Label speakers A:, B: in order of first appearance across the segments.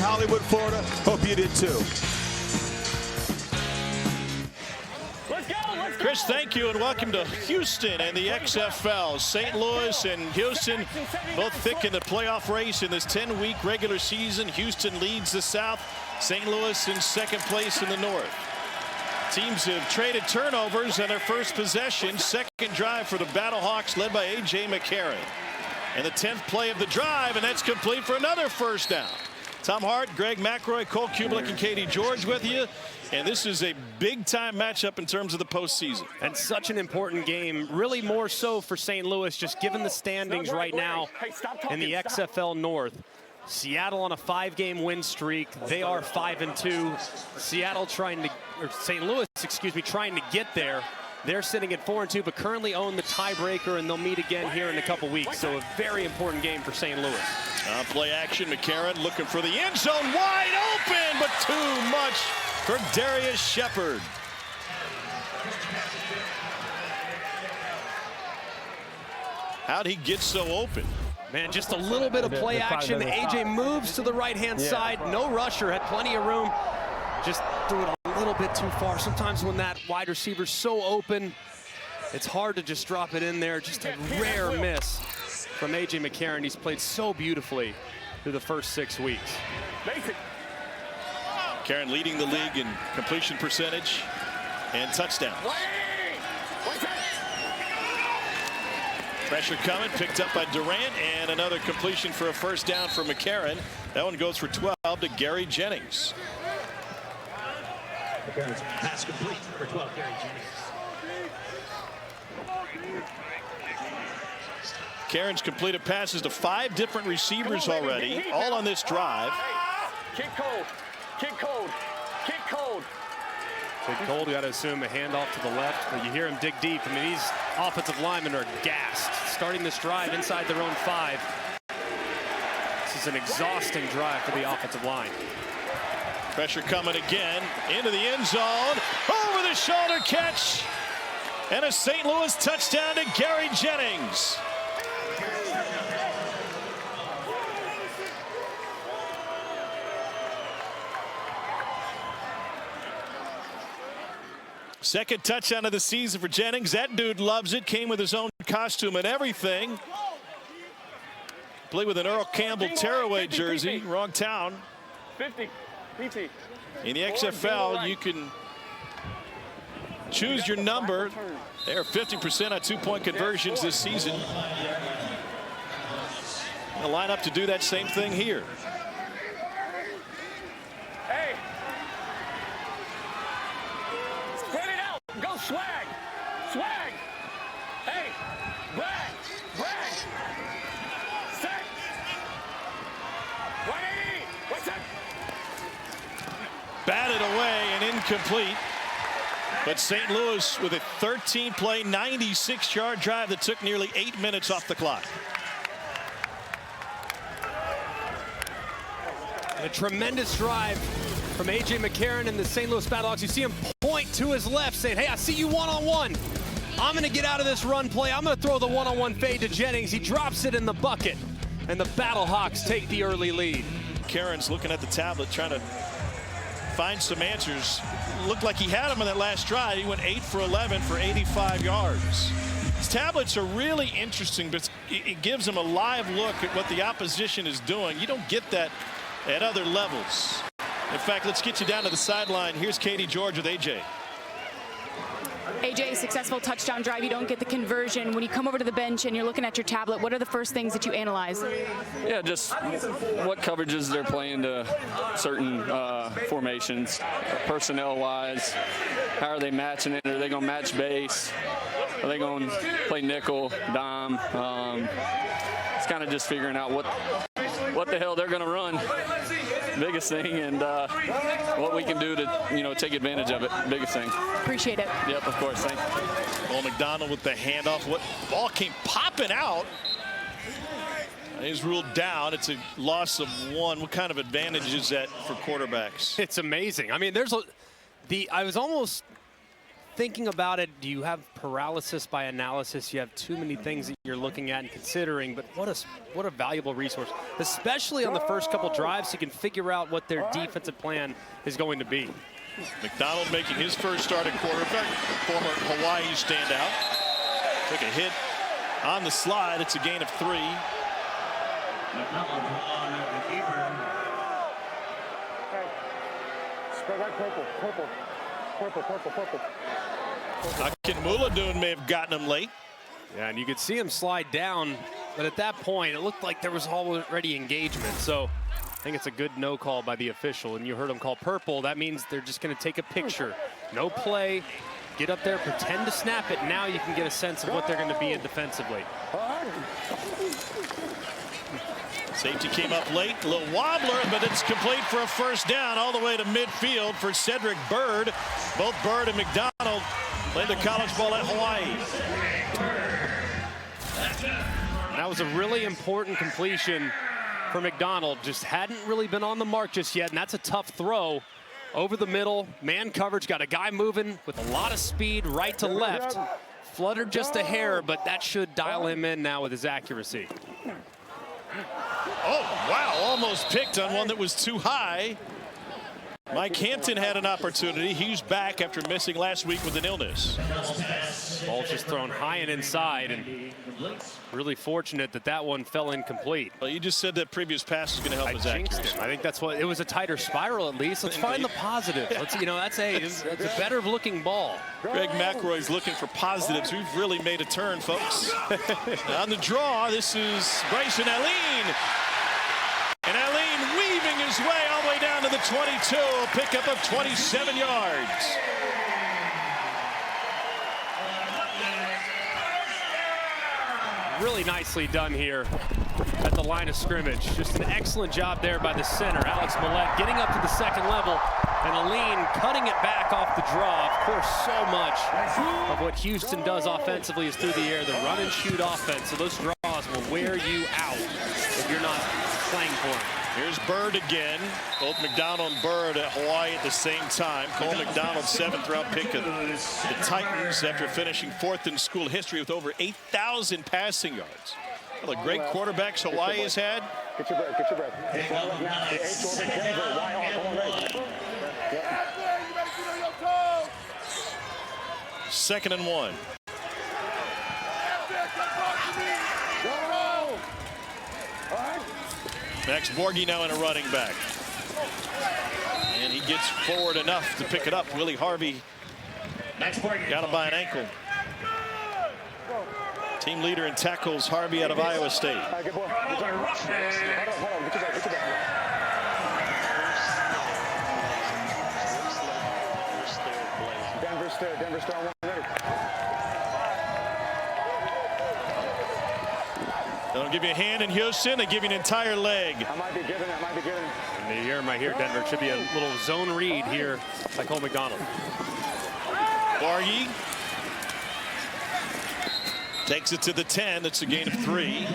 A: Hollywood, Florida. Hope you did too.
B: Chris, thank you, and welcome to Houston and the XFL. St. Louis and Houston both thick in the playoff race in this 10-week regular season. Houston leads the South. St. Louis in second place in the North. Teams have traded turnovers on their first possession. Second drive for the Battlehawks, led by A.J. McCarron. And the 10th play of the drive, and that's complete for another first down. Tom Hart, Greg McElroy, Cole Kubelik, and Katie George with you. And this is a big-time matchup in terms of the postseason.
C: And such an important game, really more so for St. Louis, just given the standings right now in the XFL North. Seattle on a 5-game win streak. They are 5-2. Seattle trying to, or St. Louis, excuse me, trying to get there. They're sitting at 4-2, but currently own the tiebreaker, and they'll meet again here in a couple weeks. So a very important game for St. Louis.
B: Play action, McCarron looking for the end zone, wide open, but too much for Darius Shepard. How'd he get so open?
C: Man, just a little bit of play action. AJ moves to the right-hand side. No rusher, had plenty of room. Just threw it a little bit too far. Sometimes when that wide receiver's so open, it's hard to just drop it in there. Just a rare miss from A.J. McCarron. He's played so beautifully through the first 6 weeks.
B: McCarron leading the league in completion percentage and touchdowns. Pressure coming, picked up by Durant, and another completion for a first down for McCarron. That one goes for 12 to Gary Jennings.
D: McCarron's pass complete, number 12, Gary Jennings.
B: McCarron's completed passes to 5 different receivers already, all on this drive.
E: Kick cold, kick cold, kick cold.
C: Kick cold, you got to assume a handoff to the left, but you hear him dig deep. I mean, these offensive linemen are gassed. Starting this drive inside their own 5. This is an exhausting drive for the offensive line.
B: Pressure coming again into the end zone. Over the shoulder catch. And a St. Louis touchdown to Gary Jennings. Second touchdown of the season for Jennings. That dude loves it. Came with his own costume and everything. Played with an Earl Campbell tearaway jersey. Wrong town.
E: 50. PT.
B: In the XFL, you can choose your number. They're 50% on 2-point conversions this season. They'll line up to do that same thing here.
E: Hey. Spread it out. Go swag. Swag. Hey. Brag. Brag. Set. 180. What's that?
B: Batted away and incomplete. But St. Louis with a 13-play, 96-yard drive that took nearly 8 minutes off the clock.
C: And a tremendous drive from A.J. McCarron and the St. Louis Battlehawks. You see him point to his left saying, hey, I see you one-on-one. I'm going to get out of this run play. I'm going to throw the one-on-one fade to Jennings. He drops it in the bucket. And the Battlehawks take the early lead.
B: McCarron's looking at the tablet trying to find some answers. Looked like he had him in that last drive. He went 8 for 11 for 85 yards. His tablets are really interesting, but it gives him a live look at what the opposition is doing. You don't get that at other levels. In fact, let's get you down to the sideline. Here's Katie George with AJ.
F: AJ, successful touchdown drive. You don't get the conversion. When you come over to the bench and you're looking at your tablet, what are the first things that you analyze?
G: Yeah, just what coverages they're playing to certain formations, personnel-wise. How are they matching it? Are they going to match base? Are they going to play nickel, dime? It's kind of just figuring out what the hell they're going to run. Biggest thing, and what we can do to, take advantage of it. Biggest thing.
F: Appreciate it.
G: Yep, of course. Thank you.
B: Well, McDonald with the handoff. What ball came popping out? He's ruled down. It's a loss of 1. What kind of advantage is that for quarterbacks?
C: It's amazing. I mean, I was almost thinking about it, do you have paralysis by analysis? You have too many things that you're looking at and considering, but what a valuable resource, especially on the first couple drives, so you can figure out what their defensive plan is going to be.
B: McDonald making his first start at quarterback, former Hawaii standout. Took a hit on the slide. It's a gain of 3.
E: Spread right, purple.
B: Akinmuladun may have gotten him late.
C: Yeah, and you could see him slide down, but at that point, it looked like there was already engagement. So I think it's a good no call by the official, and you heard him call purple. That means they're just going to take a picture. No play. Get up there, pretend to snap it. Now you can get a sense of what they're going to be in defensively.
B: Safety came up late, a little wobbler, but it's complete for a first down all the way to midfield for Cedric Bird. Both Bird and McDonald played their college ball at Hawaii.
C: That was a really important completion for McDonald. Just hadn't really been on the mark just yet, and that's a tough throw. Over the middle, man coverage, got a guy moving with a lot of speed right to left. Fluttered just a hair, but that should dial him in now with his accuracy.
B: Oh, wow, almost picked on one that was too high. Mike Hampton had an opportunity. He's back after missing last week with an illness.
C: Ball just thrown high and inside, and really fortunate that that one fell incomplete.
B: Well, you just said that previous pass was going to help his accuracy.
C: I think that's what it was, a tighter spiral at least. Let's find the positive. Let's, that's a better looking ball.
B: Greg McElroy's looking for positives. We've really made a turn, folks. On the draw, this is Bryson Allen. And Allen weaving his way all the way down to the 22, a pickup of 27 yards.
C: Really nicely done here at the line of scrimmage. Just an excellent job there by the center, Alex Millette, getting up to the second level, and Allen cutting it back off the draw. Of course, so much of what Houston does offensively is through the air, the run and shoot offense, so those draws will wear you out if you're not playing for him.
B: Here's Bird again. Both McDonald and Bird at Hawaii at the same time. Cole McDonald, 7th round pick of the Titans after finishing 4th in school history with over 8,000 passing yards. One of the great quarterbacks Hawaii has had.
E: Get your breath, get your breath.
B: 2nd and 1. Max Borghi now in a running back. And he gets forward enough to pick it up. Willie Harvey got him by an ankle. Team leader in tackles, Harvey out of Iowa State.
E: Denver star 1 ready.
B: They don't give you a hand in Houston, they give you an entire leg.
E: I might be giving it.
C: And you hear him right here, Denver. It should be a little zone read here by Cole McDonald.
B: Borghi takes it to the 10. That's a gain of 3.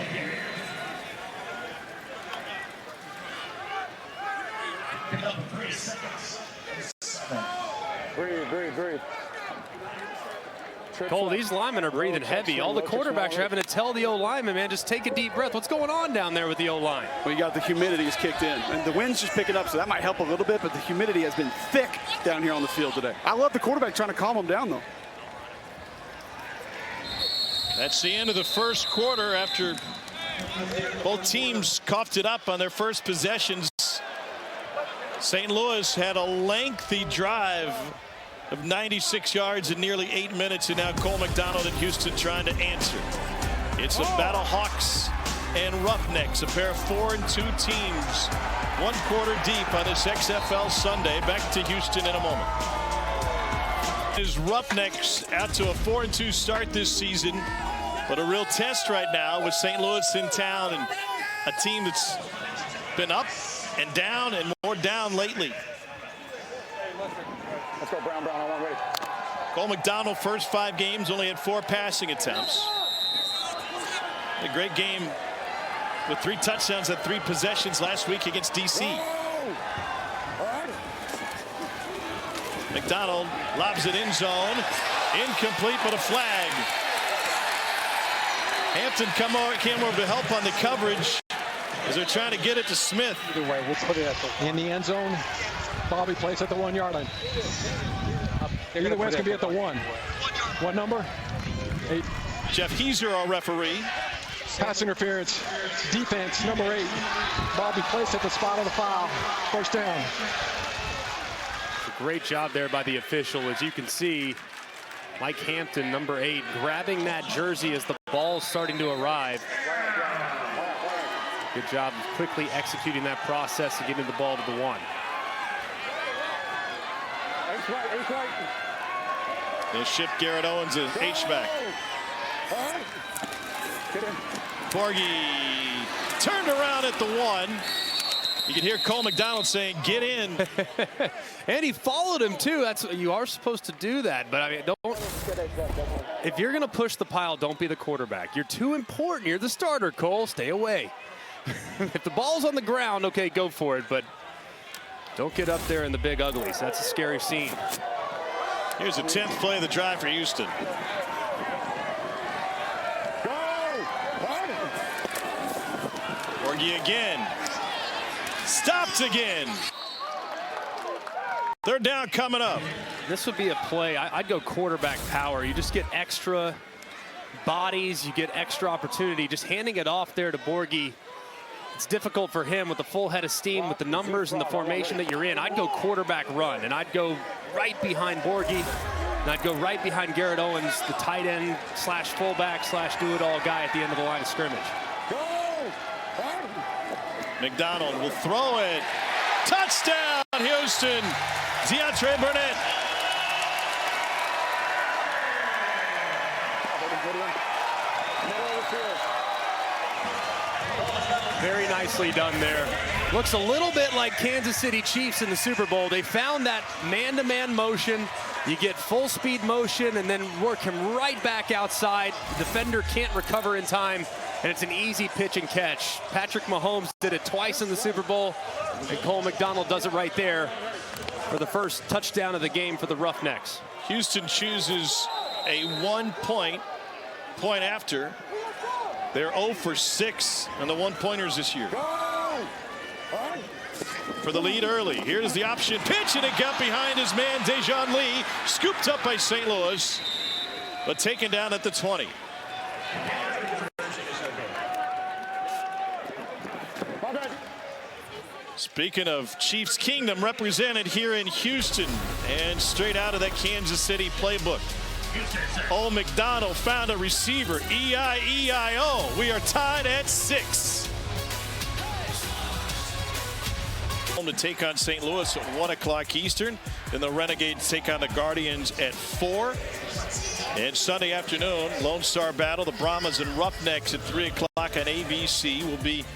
E: Breathe.
C: Cole, these linemen are breathing heavy. All the quarterbacks are having to tell the O-lineman, man, just take a deep breath. What's going on down there with the O-line?
H: Well, you got the humidity is kicked in, and the wind's just picking up, so that might help a little bit, but the humidity has been thick down here on the field today. I love the quarterback trying to calm them down, though.
B: That's the end of the first quarter after both teams coughed it up on their first possessions. St. Louis had a lengthy drive of 96 yards in nearly 8 minutes, and now Cole McDonald and Houston trying to answer. It's the Battlehawks and Roughnecks, a pair of 4-2 teams, 1 quarter deep on this XFL Sunday. Back to Houston in a moment. Is Roughnecks out to a 4-2 start this season, but a real test right now with St. Louis in town and a team that's been up and down and more down lately.
E: Let's go, Brown, on 1 ready.
B: Cole McDonald, first 5 games, only had 4 passing attempts. A great game with 3 touchdowns and 3 possessions last week against DC. McDonald lobs it in zone. Incomplete, but a flag. Hampton came over to help on the coverage as they're trying to get it to Smith.
I: Either way, we'll put it at the in the end zone. Bobby plays at the 1 yard line. Either way, it's going to be at the 1. What number? 8.
B: Jeff Heiser, our referee.
I: Pass interference. Defense, number 8. Bobby placed at the spot of the foul. First down.
C: Great job there by the official. As you can see, Mike Hampton, number 8, grabbing that jersey as the ball's starting to arrive. Good job of quickly executing that process and getting the ball to the 1.
B: They'll ship Garrett Owens as H-back. Borgie turned around at the 1. You can hear Cole McDonald saying, "Get in."
C: And he followed him too. You are supposed to do that, but I mean, don't. If you're going to push the pile, don't be the quarterback. You're too important. You're the starter, Cole. Stay away. If the ball's on the ground, okay, go for it, but don't get up there in the big uglies. That's a scary scene.
B: Here's the 10th play of the drive for Houston. Borgie again. Stopped again. Third down coming up.
C: This would be a play. I'd go quarterback power. You just get extra bodies. You get extra opportunity. Just handing it off there to Borgie. It's difficult for him with the full head of steam, with the numbers and the formation that you're in. I'd go quarterback run, and I'd go right behind Borgie, and I'd go right behind Garrett Owens, the tight end slash fullback slash do-it-all guy at the end of the line of scrimmage.
B: McDonald will throw it. Touchdown, Houston. DeAndre Burnett.
C: Very nicely done there. Looks a little bit like Kansas City Chiefs in the Super Bowl. They found that man-to-man motion. You get full speed motion and then work him right back outside. The defender can't recover in time, and it's an easy pitch and catch. Patrick Mahomes did it twice in the Super Bowl, and Cole McDonald does it right there for the first touchdown of the game for the Roughnecks.
B: Houston chooses a 1-point after. They're 0 for 6 on the 1-pointers this year. For the lead early. Here's the option pitch, and it got behind his man, Dejon Lee. Scooped up by St. Louis, but taken down at the 20. Speaking of Chiefs Kingdom, represented here in Houston and straight out of that Kansas City playbook. Old McDonald found a receiver. E-I-E-I-O. We are tied at 6. Home to take on St. Louis at 1 o'clock Eastern. Then the Renegades take on the Guardians at 4. And Sunday afternoon, Lone Star Battle, the Brahmas and Roughnecks at 3 o'clock on ABC. Will be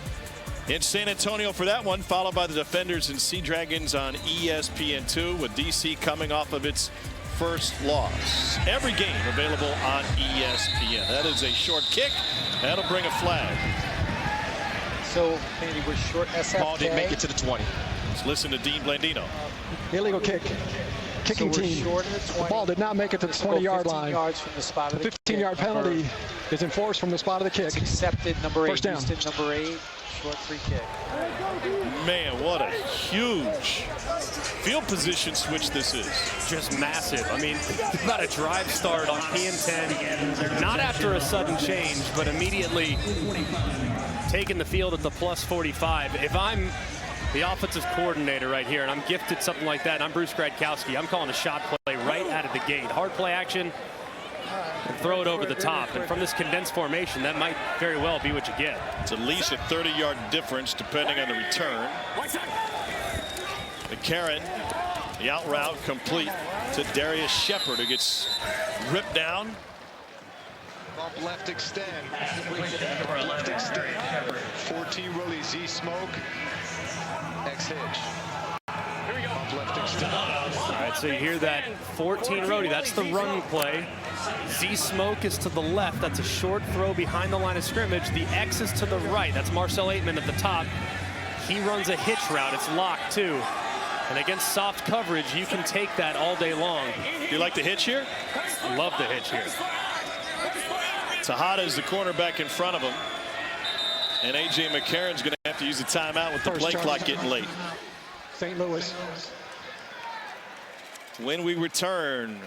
B: in San Antonio for that one, followed by the Defenders and Sea Dragons on ESPN2, with DC coming off of its first loss. Every game available on ESPN. That is a short kick. That'll bring a flag.
J: So, Andy, we're short SFK.
A: Ball didn't make it to the 20.
B: Let's listen to Dean Blandino.
I: Illegal kick. Kicking
J: so
I: team.
J: Short of the 20.
I: The ball did not make it to the 20-yard line.
J: 15 yards from the spot of the
I: 15-yard penalty is enforced from the spot of the kick.
J: It's accepted. Number 8.
I: First down.
J: Houston, number 8. Short free kick.
B: Man, what a huge field position switch this is.
C: Just massive. I mean, about a drive start on PN10. Not after a sudden change, but immediately taking the field at the plus 45. If I'm the offensive coordinator right here and I'm gifted something like that, and I'm Bruce Gradkowski, I'm calling a shot play right out of the gate. Hard play action, and throw it over the top. And from this condensed formation, that might very well be what you get.
B: It's at least a 30-yard difference depending on the return. McCarron, the out route complete to Darius Shepard, who gets ripped down.
K: Bump left extend. Left extend. 14 Rolly Z smoke. X hitch. Bump left extend.
C: All right, so you hear that 14 roadie. That's the run play. Z smoke is to the left. That's a short throw behind the line of scrimmage. The X is to the right. That's Marcel Aitman at the top. He runs a hitch route. It's locked too. And against soft coverage, you can take that all day long.
B: Do you like the hitch here?
C: Love the hitch here.
B: Tejada is the cornerback in front of him. And A.J. McCarron's going to have to use the timeout with the play clock getting late.
I: St. Louis.
B: When we return,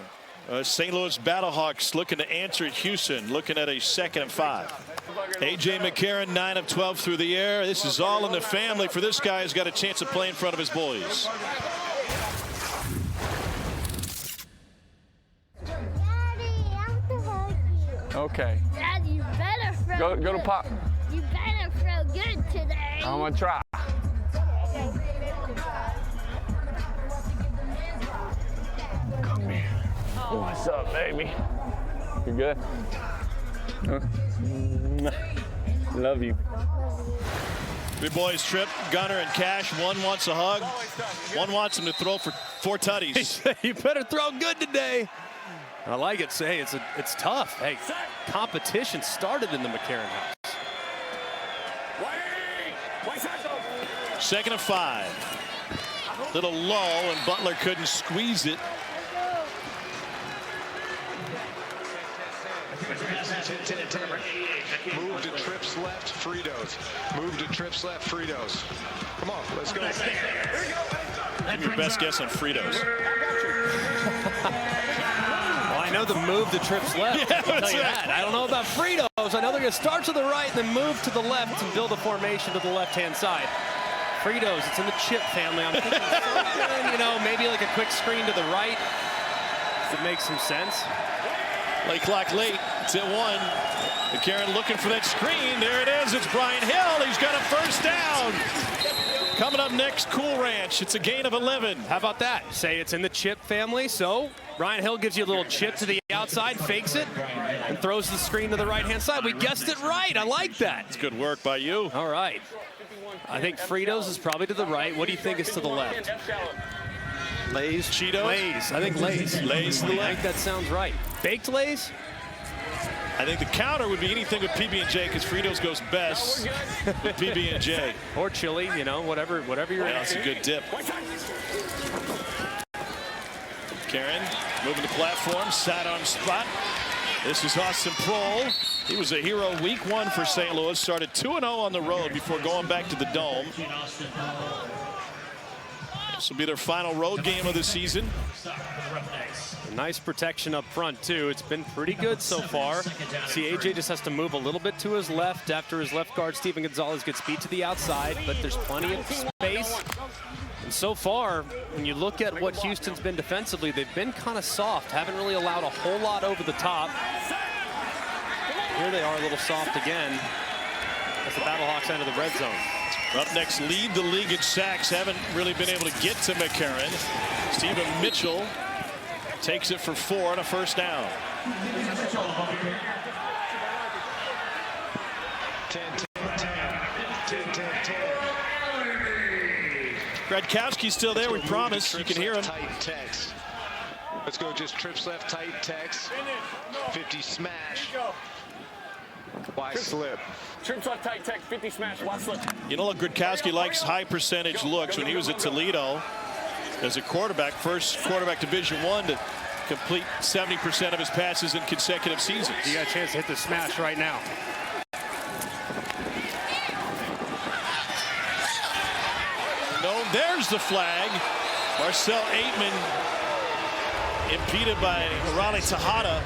B: St. Louis Battlehawks looking to answer Houston, looking at a 2nd and 5. A.J. McCarron, 9 of 12 through the air. This is all in the family for this guy who's got a chance to play in front of his boys.
G: Okay.
L: Dad, you better throw
G: Go to Pop.
L: You better throw good today.
G: I'm gonna try. Come here. What's up, baby? You good? Love you.
B: Three boys, Tripp, Gunner, and Cash. One wants a hug. One wants him to throw for 4 tutties.
C: You better throw good today. I like it. Hey, it's tough. Hey, competition started in the McCarron house.
B: 2nd and 5. Little lull, and Butler couldn't squeeze it.
K: Move to Tripp's left, Fritos. Move to Tripp's left, Fritos. Come on, let's go.
B: Give me your best guess on Fritos.
C: Well, I know the move to Tripp's left.
B: Yeah,
C: I'll tell you that. I don't know about Fritos. I know they're going to start to the right and then move to the left and build a formation to the left-hand side. Fritos, it's in the chip family. I'm thinking something, you know, maybe like a quick screen to the right. It makes some sense.
B: Play clock late. It's at 1. McCarron looking for that screen. There it is. It's Brian Hill. He's got a first down. Coming up next, Cool Ranch. It's a gain of 11.
C: How about that? Say it's in the chip family. So Brian Hill gives you a little chip to the outside, fakes it, and throws the screen to the right-hand side. We guessed it right. I like that.
B: It's good work by you.
C: All right. I think Fritos is probably to the right. What do you think is to the left?
B: Lay's, Cheetos?
C: Lay's. I think Lay's.
B: Lay's to the left.
C: I think that sounds right. Baked Lay's?
B: I think the counter would be anything with PB&J because Fritos goes best with PB&J.
C: Or chili, you know, whatever you're
B: Yeah, that's a good dip. Karen moving the platform, sidearm spot. This is Austin Prohl. He was a hero week 1 for St. Louis. Started 2-0 on the road before going back to the Dome. This will be their final road game of the season.
C: Nice protection up front, too. It's been pretty good so far. See, A.J. just has to move a little bit to his left after his left guard, Steven Gonzalez, gets beat to the outside, but there's plenty of space. And so far, when you look at what Houston's been defensively, they've been kind of soft, haven't really allowed a whole lot over the top. Here they are a little soft again as the Battlehawks enter the red zone.
B: Roughnecks lead the league in sacks, haven't really been able to get to McCarron. Stephen Mitchell takes it for 4 on a first down.
K: 10-10-10.
B: Gradkowski's still there, we promise. You can hear him.
K: Tight text. Let's go just Trips left, tight text. 50 smash. Wide slip.
E: Trips left tight text, 50 smash, wide slip.
B: You know, Gradkowski likes high percentage looks. When he was at Toledo as a quarterback, first quarterback Division I to complete 70% of his passes in consecutive seasons.
C: You got a chance to hit the smash right now.
B: No, there's the flag. Marcel Aitman impeded by Raleigh Tejada.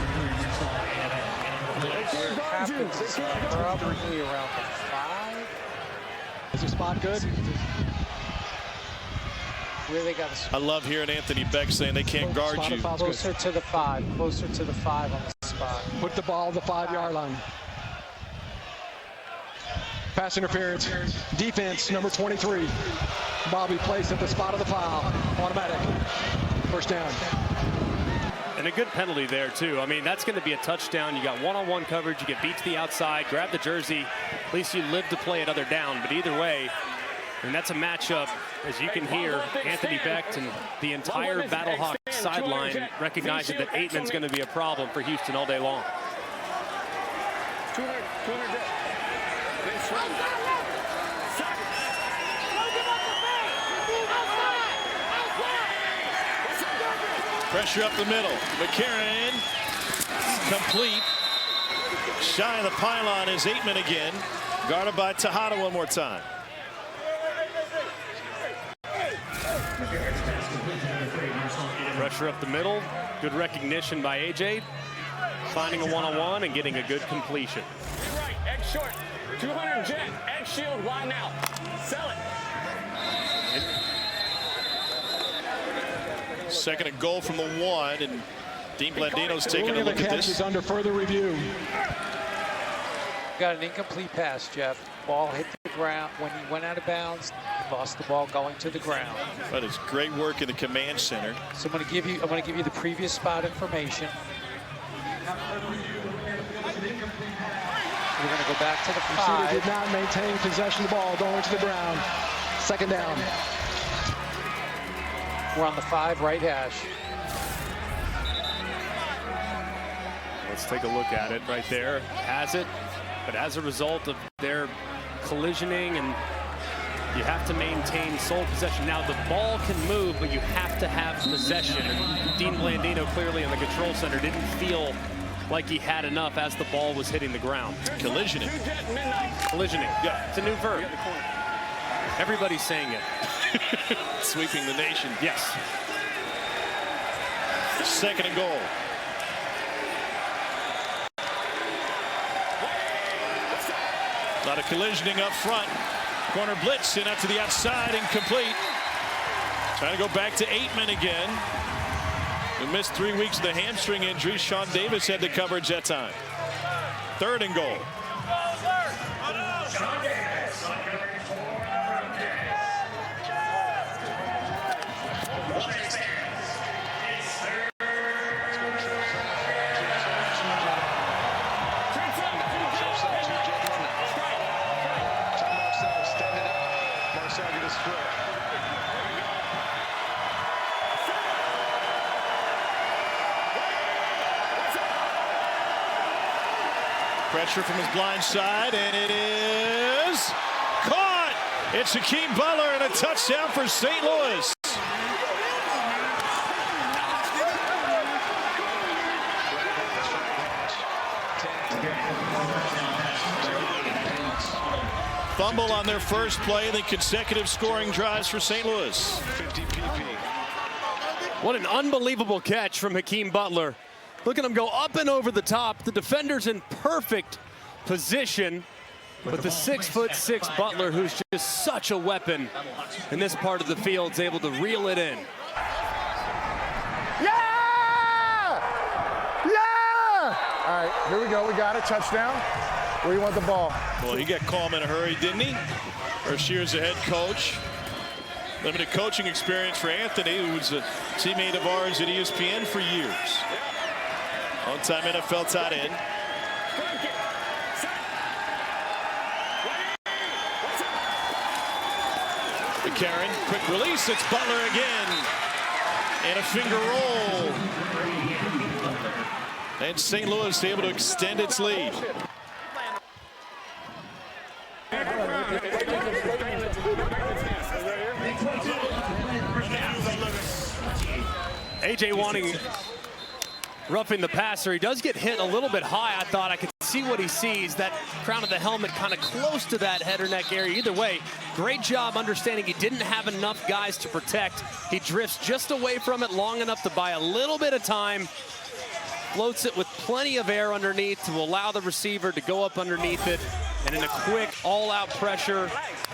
J: Probably around the 5.
I: Is the spot good?
J: Really got
B: I love hearing Anthony Beck saying they can't guard you.
J: closer to the 5. Closer to the 5 on the spot.
I: Put the ball on the 5-yard line. Pass interference. Defense, number 23. Bobby placed at the spot of the foul. Automatic. First down.
C: And a good penalty there, too. I mean, that's going to be a touchdown. You got one-on-one coverage. You get beat to the outside. Grab the jersey. At least you live to play another down. But either way, and that's a matchup, as you can hear, Anthony Becht and the entire Battlehawks sideline recognizing that Aitman's going to be a problem for Houston all day long.
E: 200.
B: Pressure up the middle. McCarron, complete. Shy of the pylon is Aitman again. Guarded by Tejada one more time.
C: Pressure up the middle. Good recognition by AJ. Finding a one-on-one and getting a good completion.
E: Right, X short. 200 jet. X shield wide now. Sell it.
B: Second and goal from the 1, and Dean Blandino's taking a look at this.
I: Is under further review.
J: Got an incomplete pass, Jeff. Ball hit the ground. When he went out of bounds, he lost the ball going to the ground.
B: But it's great work in the command center.
J: So I'm going to give you the previous spot information. We're going to go back to the 5.
I: Did not maintain possession of the ball going to the ground. Second down.
J: We're on the 5 right hash.
C: Let's take a look at it right there. Has it, but as a result of their collisioning, and you have to maintain sole possession. Now the ball can move, but you have to have possession. And Dean Blandino clearly in the control center didn't feel like he had enough as the ball was hitting the ground.
B: Collisioning.
C: Collisioning. Yeah, it's a new verb. Everybody's saying it.
B: Sweeping the nation.
C: Yes.
B: Second and goal. A lot of collisioning up front. Corner blitz and out to the outside, incomplete. Trying to go back to Aitman again. Who missed 3 weeks of the hamstring injury. Sean Davis had the coverage that time. Third and goal. Pressure from his blind side, and it is caught. It's Hakeem Butler and a touchdown for St. Louis. Fumble on their first play, the consecutive scoring drives for St. Louis.
K: 50 PP.
C: What an unbelievable catch from Hakeem Butler. Look at him go up and over the top. The defender's in perfect position. But the 6'6" Butler, who's just such a weapon in this part of the field, is able to reel it in.
M: Yeah! Yeah! All right, here we go. We got it. Touchdown. Where do you want the ball?
B: Well, he got calm in a hurry, didn't he? First year as a head coach. Limited coaching experience for Anthony, who was a teammate of ours at ESPN for years. On-time NFL tight end. McCarron, quick release. It's Butler again. And a finger roll. And St. Louis able to extend its lead.
C: AJ wanting roughing the passer. He does get hit a little bit high. I thought I could see what he sees. That crown of the helmet kind of close to that head or neck area. Either way, great job understanding he didn't have enough guys to protect. He drifts just away from it long enough to buy a little bit of time. Floats it with plenty of air underneath to allow the receiver to go up underneath it. And in a quick, all-out pressure,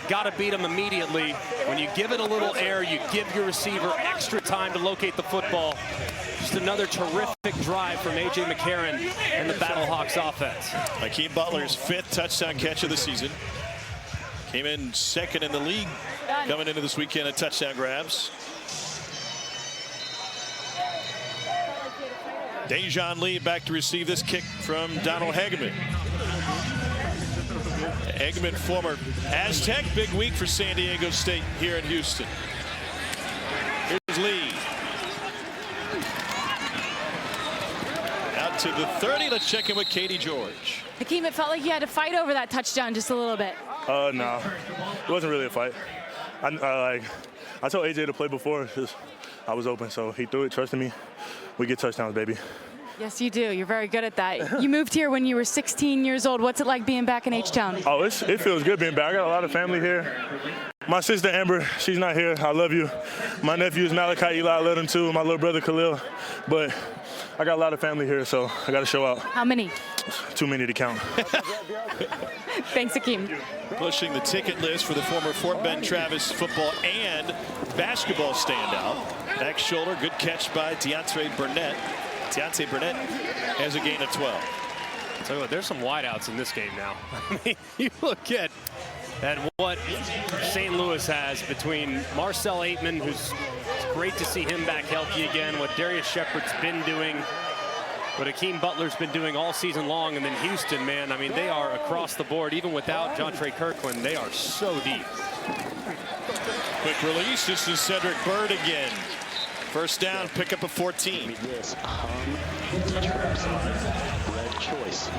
C: got to beat him immediately. When you give it a little air, you give your receiver extra time to locate the football. Just another terrific drive from A.J. McCarron and the Battlehawks offense.
B: Hakeem Butler's 5th touchdown catch of the season. Came in 2nd in the league coming into this weekend at touchdown grabs. Dejan Lee back to receive this kick from Donald Hageman. Hageman, former Aztec, big week for San Diego State here in Houston. Here's Lee. Out to the 30. Let's check in with Katie George.
F: Hakeem, it felt like you had to fight over that touchdown just a little bit.
N: No, it wasn't really a fight. I told AJ to play before because I was open, so he threw it, trusting me. We get touchdowns, baby.
F: Yes, you do. You're very good at that. You moved here when you were 16 years old. What's it like being back in H-Town?
N: Oh, it feels good being back. I got a lot of family here. My sister Amber, she's not here. I love you. My nephew is Malachi Eli. I love him too. My little brother Khalil. But I got a lot of family here, so I got to show out.
F: How many?
N: Too many to count.
F: Thanks, Akeem.
B: Pushing the ticket list for the former Fort Bend Travis football and basketball standout. Back shoulder, good catch by Deontay Burnett. Deontay Burnett has a gain of 12.
C: I'll tell you what, there's some wideouts in this game now. I mean, you look at what St. Louis has between Marcel Aitman, who's great to see him back healthy again, what Darius Shepard's been doing, what Akeem Butler's been doing all season long, and then Houston, man, I mean, they are across the board. Even without Jontre Kirkland, they are so deep.
B: Quick release. This is Cedric Bird again. First down, pick up a 14.
D: This red choice.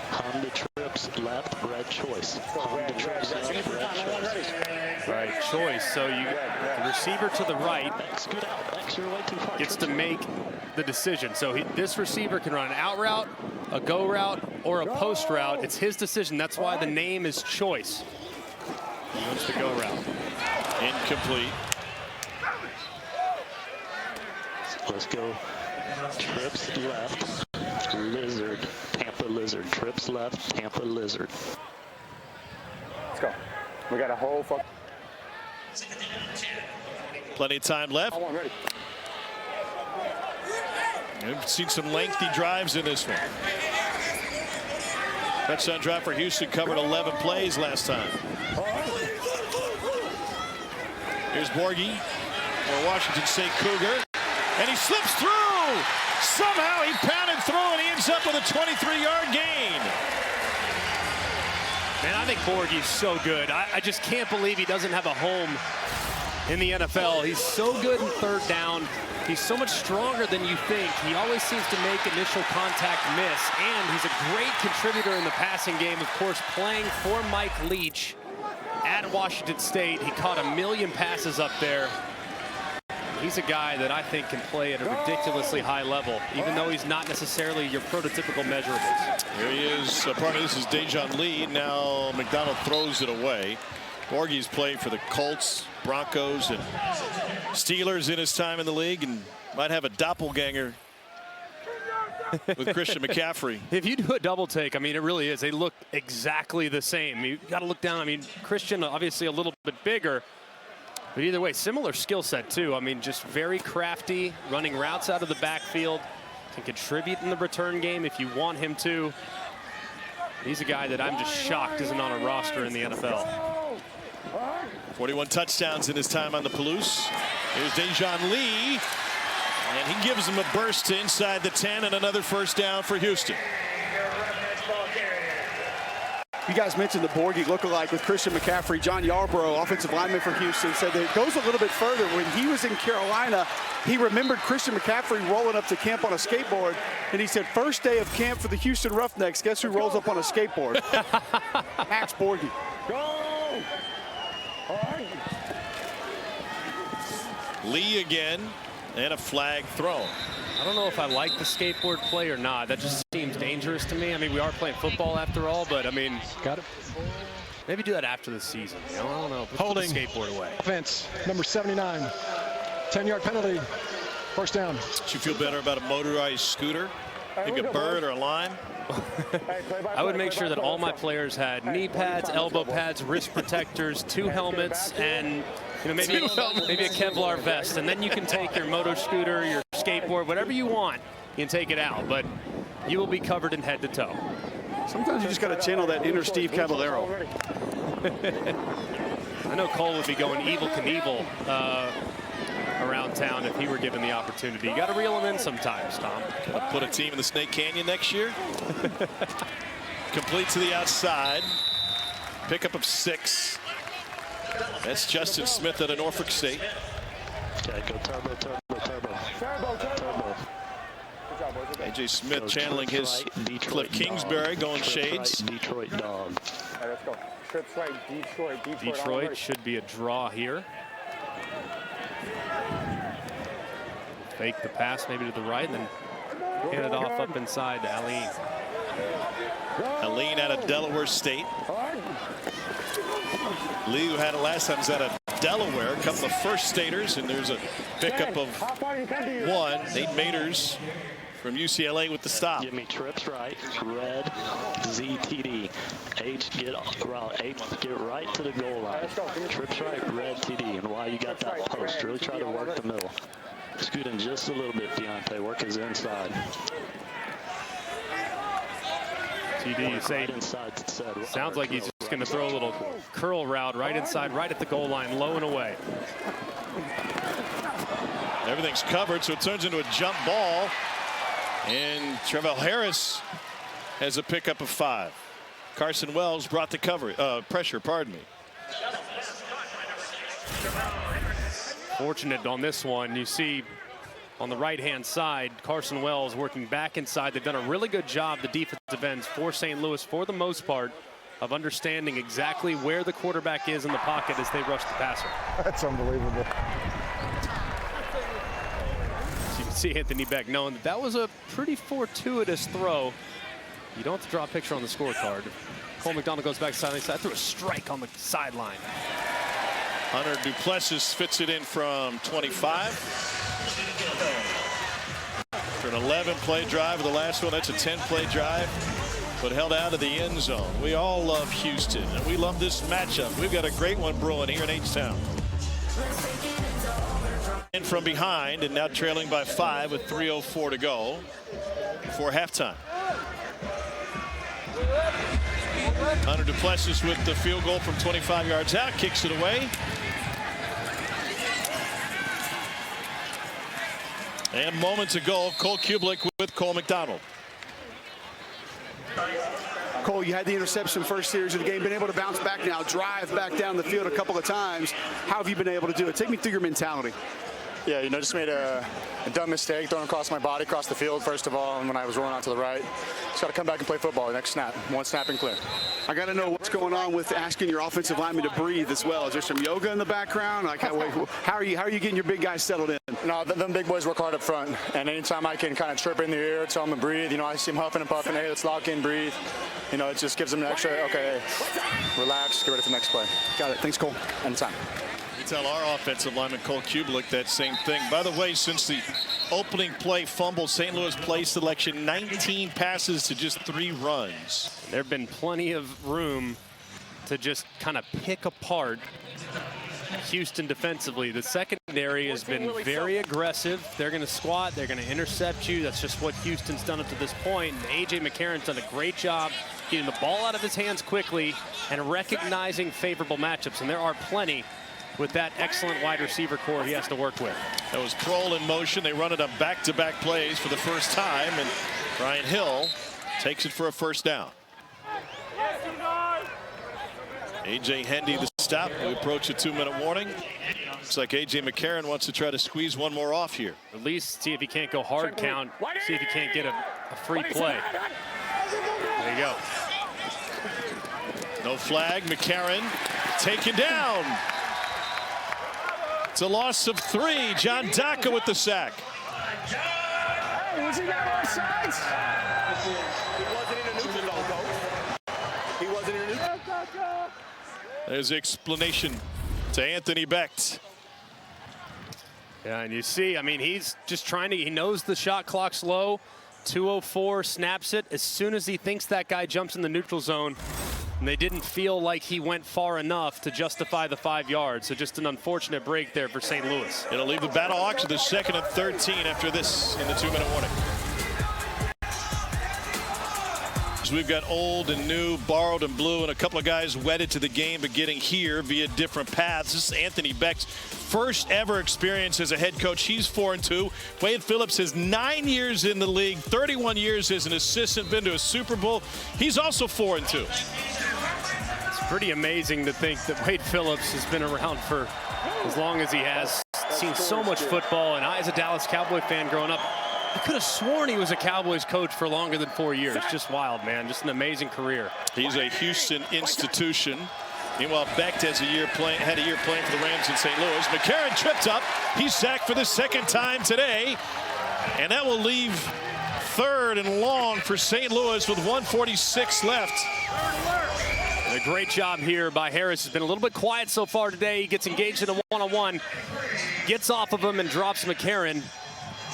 D: Hum the trips left, red choice. Hum the trips left, red choice.
C: Right, choice. So the receiver to the right gets to make the decision. So this receiver can run an out route, a go route, or a post route. It's his decision. That's why the name is choice. He wants to go route.
B: Incomplete.
D: Let's go. Trips left. Lizard. Tampa Lizard. Trips left. Tampa Lizard.
E: Let's go. We got a whole fuck.
B: Plenty of time left. We've seen some lengthy drives in this one. Touchdown drive for Houston, covered 11 plays last time. Here's Borghi for Washington State Cougar. And he slips through. Somehow he pounded through and he ends up with a 23-yard gain.
C: Man, I think Borghi's so good. I just can't believe he doesn't have a home in the NFL. He's so good in third down. He's so much stronger than you think. He always seems to make initial contact miss. And he's a great contributor in the passing game. Of course, playing for Mike Leach at Washington State. He caught 1 million passes up there. He's a guy that I think can play at a ridiculously high level, even though he's not necessarily your prototypical measurables.
B: Here he is. Part of this is Dejon Lee. Now McDonald throws it away. Borghi's played for the Colts, Broncos, and Steelers in his time in the league, and might have a doppelganger with Christian McCaffrey.
C: If you do a double take, I mean, it really is. They look exactly the same. You've got to look down. I mean, Christian obviously a little bit bigger. But either way, similar skill set, too. I mean, just very crafty, running routes out of the backfield, can contribute in the return game if you want him to. He's a guy that I'm just shocked isn't on a roster in the NFL.
B: 41 touchdowns in his time on the Palouse. Here's Dejon Lee, and he gives him a burst to inside the 10 and another first down for Houston.
H: You guys mentioned the Borghi lookalike with Christian McCaffrey. John Yarbrough, offensive lineman for Houston, said that it goes a little bit further. When he was in Carolina, he remembered Christian McCaffrey rolling up to camp on a skateboard, and he said, first day of camp for the Houston Roughnecks, guess who rolls up on a skateboard? Max Borghi.
E: Go!
B: Lee again, and a flag thrown.
C: I don't know if I like the skateboard play or not. That just seems dangerous to me. I mean, we are playing football after all, but I mean, maybe do that after the season. You know, I don't know.
I: Holding
C: the skateboard away.
I: Offense, number 79. 10-yard penalty. First down.
B: Should you feel better about a motorized scooter? Maybe a bird or a lime?
C: I would make sure that all my players had knee pads, elbow pads, wrist protectors, 2 helmets, and maybe a Kevlar vest. And then you can take your motor scooter, your skateboard, whatever you want, you can take it out. But you will be covered in head to toe.
H: Sometimes you just got to channel that inner Steve Caballero.
C: I know Cole would be going Evel Knievel around town if he were given the opportunity. You got to reel him in sometimes, Tom.
B: Put a team in the Snake Canyon next year. Complete to the outside. Pickup of 6. That's Justin Smith out of Norfolk State.
D: Okay, go turbo, turbo, turbo.
E: Turbo.
B: AJ Smith channeling his Cliff Kingsbury, going shades.
D: Detroit dog.
E: All right, let's go. Trips right, Detroit.
C: Detroit should be a draw here. Fake the pass maybe to the right and then hand it off up inside to Aline.
B: Aline out of Delaware State. Lee, who had it last time, is out of Delaware. A couple of first staters, and there's a pickup of one. Nate Maters from UCLA with the stop.
D: Give me trips right, red, ZTD. H, get right to the goal line. Trips right, red, TD. And while you got that post, really try to work the middle. Scoot in just a little bit, Deontay. Work his inside.
C: TD, you say, sounds like he's just going to throw a little curl route right inside, right at the goal line, low and away.
B: Everything's covered, so it turns into a jump ball. And Trevell Harris has a pickup of 5. Carson Wells brought the pressure, pardon me.
C: Fortunate on this one. You see on the right-hand side, Carson Wells working back inside. They've done a really good job, the defensive ends for St. Louis, for the most part, of understanding exactly where the quarterback is in the pocket as they rush the passer.
M: That's unbelievable.
C: So you can see Anthony Beck knowing that was a pretty fortuitous throw. You don't have to draw a picture on the scorecard. Cole McDonald goes back sideline side, threw a strike on the sideline.
B: Hunter Duplessis fits it in from 25. For an 11-play drive, the last one, that's a 10-play drive, but held out of the end zone. We all love Houston, and we love this matchup. We've got a great one brewing here in H-Town. In from behind, and now trailing by 5 with 3:04 to go before halftime. Hunter Duplessis with the field goal from 25 yards out, kicks it away. And moments ago, Cole Kublik with Cole McDonald.
H: Cole, you had the interception first series of the game, been able to bounce back now, drive back down the field a couple of times. How have you been able to do it? Take me through your mentality.
O: Yeah, just made a dumb mistake throwing across my body, across the field, first of all, and when I was rolling out to the right. Just got to come back and play football the next snap. One snap and clear.
H: I got to know what's going on with asking your offensive lineman to breathe as well. Is there some yoga in the background? Like, how are you getting your big guys settled in?
O: No, them big boys work hard up front, and anytime I can kind of chirp in the ear, tell them to breathe. I see them huffing and puffing. Hey, let's lock in, breathe. It just gives them an extra, okay, relax, get ready for the next play.
H: Got it. Thanks, Cole.
O: Anytime.
B: You tell our offensive lineman Cole Kublik that same thing. By the way, since the opening play fumble, St. Louis play selection, 19 passes to just 3 runs.
C: There have been plenty of room to just kind of pick apart Houston defensively. The secondary has been very aggressive. They're going to squat. They're going to intercept you. That's just what Houston's done up to this point. And A.J. McCarron's done a great job getting the ball out of his hands quickly and recognizing favorable matchups. And there are plenty with that excellent wide receiver core he has to work with.
B: That was Kroll in motion. They run it up back-to-back plays for the first time, and Brian Hill takes it for a first down. A.J. Hendy the stop. We approach a 2-minute warning. Looks like A.J. McCarron wants to try to squeeze one more off here.
C: At least see if he can't go hard count, see if he can't get a free play. There you go.
B: No flag. McCarron taken down. It's a loss of 3. John Daka with the sack.
M: Hey, was he got on sides?
E: He wasn't in a neutral zone, Coach. He wasn't in a neutral zone.
B: There's the explanation to Anthony Becht.
C: Yeah, and you see, he's just he knows the shot clock's low. 2:04, snaps it. As soon as he thinks that guy jumps in the neutral zone, and they didn't feel like he went far enough to justify the 5 yards. So just an unfortunate break there for St. Louis.
B: It'll leave the Battlehawks with the 2nd and 13 after this in the 2-minute warning. So we've got old and new, borrowed and blue, and a couple of guys wedded to the game but getting here via different paths. This is Anthony Becht's first ever experience as a head coach. He's 4-2. Wade Phillips has 9 years in the league, 31 years as an assistant, been to a Super Bowl. He's also 4-2.
C: Pretty amazing to think that Wade Phillips has been around for as long as he has, seen so much football. And I, as a Dallas Cowboy fan growing up, I could have sworn he was a Cowboys coach for longer than 4 years. Just wild, man. Just an amazing career.
B: He's a Houston institution. Meanwhile, Becht had a year playing for the Rams in St. Louis. McCarron tripped up. He's sacked for the second time today. And that will leave third and long for St. Louis with 1:46 left.
C: A great job here by Harris. Has been a little bit quiet so far today. He gets engaged in a one-on-one, gets off of him and drops McCarron.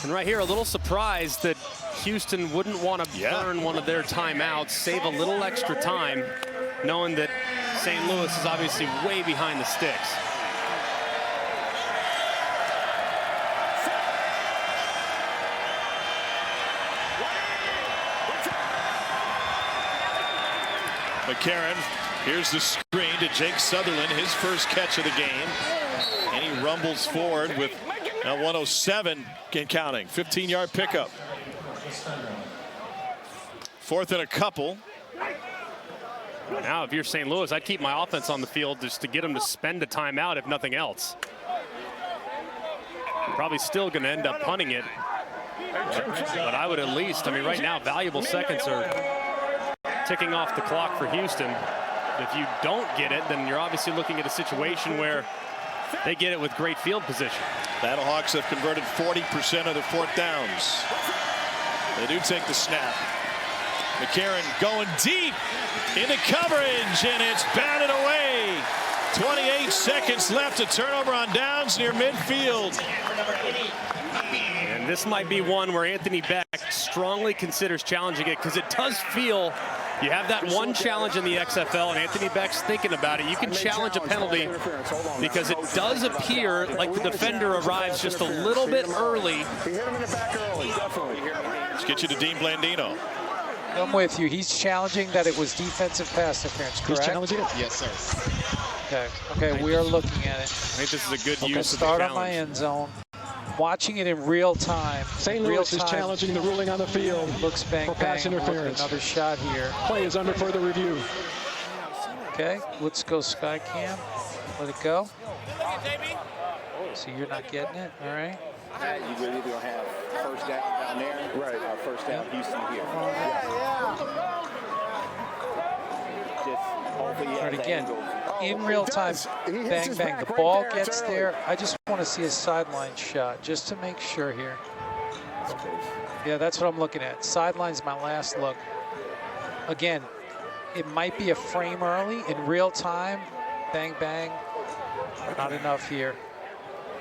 C: And right here, a little surprised that Houston wouldn't want to burn one of their timeouts, save a little extra time, knowing that St. Louis is obviously way behind the sticks.
B: McCarron, here's the screen to Jake Sutherland, his first catch of the game. And he rumbles forward with 107 and counting. 15-yard pickup. Fourth and a couple.
C: Now, if you're St. Louis, I'd keep my offense on the field just to get them to spend a timeout, if nothing else. Probably still going to end up punting it. But I would at least, I mean, right now, valuable seconds are ticking off the clock for Houston. If you don't get it, then you're obviously looking at a situation where they get it with great field position.
B: Battlehawks have converted 40% of their fourth downs. They do take the snap. McCarron going deep into coverage, and it's batted away. 28 seconds left, a turnover on downs near midfield.
C: And this might be one where Anthony Becht strongly considers challenging it, because it does feel you have that one challenge in the XFL, and Anthony Becht's thinking about it. You can challenge a penalty because it does appear like the defender arrives just a little bit early.
B: Let's get you to Dean Blandino.
J: I'm with you. He's challenging that it was defensive pass interference, correct?
I: He's challenging it? Yes, sir.
J: Okay, we are looking at it.
C: I think this is a good use of the
J: start
C: challenge.
J: on my end zone. Watching it in real time.
I: St. Louis is challenging the ruling on the field.
J: Looks bang,
I: for pass
J: bang.
I: interference.
J: Another shot here.
I: Play is under further review.
J: Okay, let's go Sky Cam. Let it go. So you're not getting it, all right?
E: You really either have first down there, right, or first down Houston here.
J: But again, in real time, bang, bang, the ball gets there. I just want to see a sideline shot just to make sure here. Yeah, that's what I'm looking at. Sideline's my last look. Again, it might be a frame early. In real time, bang, bang, not enough here.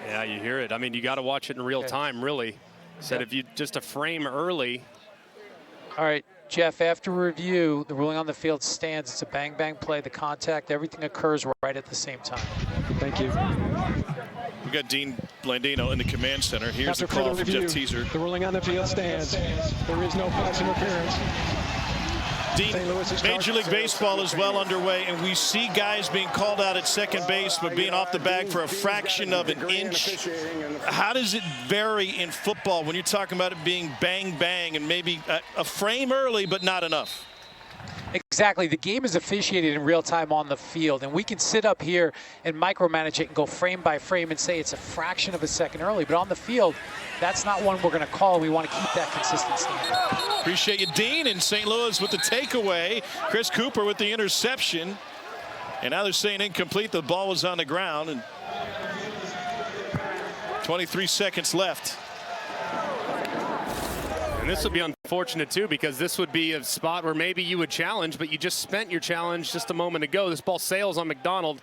C: Yeah, you hear it. I mean, you got to watch it in real time, really. Said if you just a frame early.
J: All right, Jeff, after review, the ruling on the field stands. It's a bang-bang play. The contact, everything occurs right at the same time.
I: Thank you.
B: We got Dean Blandino in the command center. Here's the call from Jeff Teaser.
I: The ruling on the field stands. There is no pass interference.
B: Dean, Major League Baseball is well underway, and we see guys being called out at second base, but being off the bag for a fraction of an inch. How does it vary in football when you're talking about it being bang, bang, and maybe a frame early, but not enough?
J: Exactly. The game is officiated in real time on the field, and we can sit up here and micromanage it and go frame by frame and say it's a fraction of a second early. But on the field, that's not one we're going to call. We want to keep that consistent standard.
B: Appreciate you, Dean, in St. Louis with the takeaway. Chris Cooper with the interception. And now they're saying incomplete. The ball was on the ground. And 23 seconds left.
C: And this would be unfortunate, too, because this would be a spot where maybe you would challenge, but you just spent your challenge just a moment ago. This ball sails on McDonald.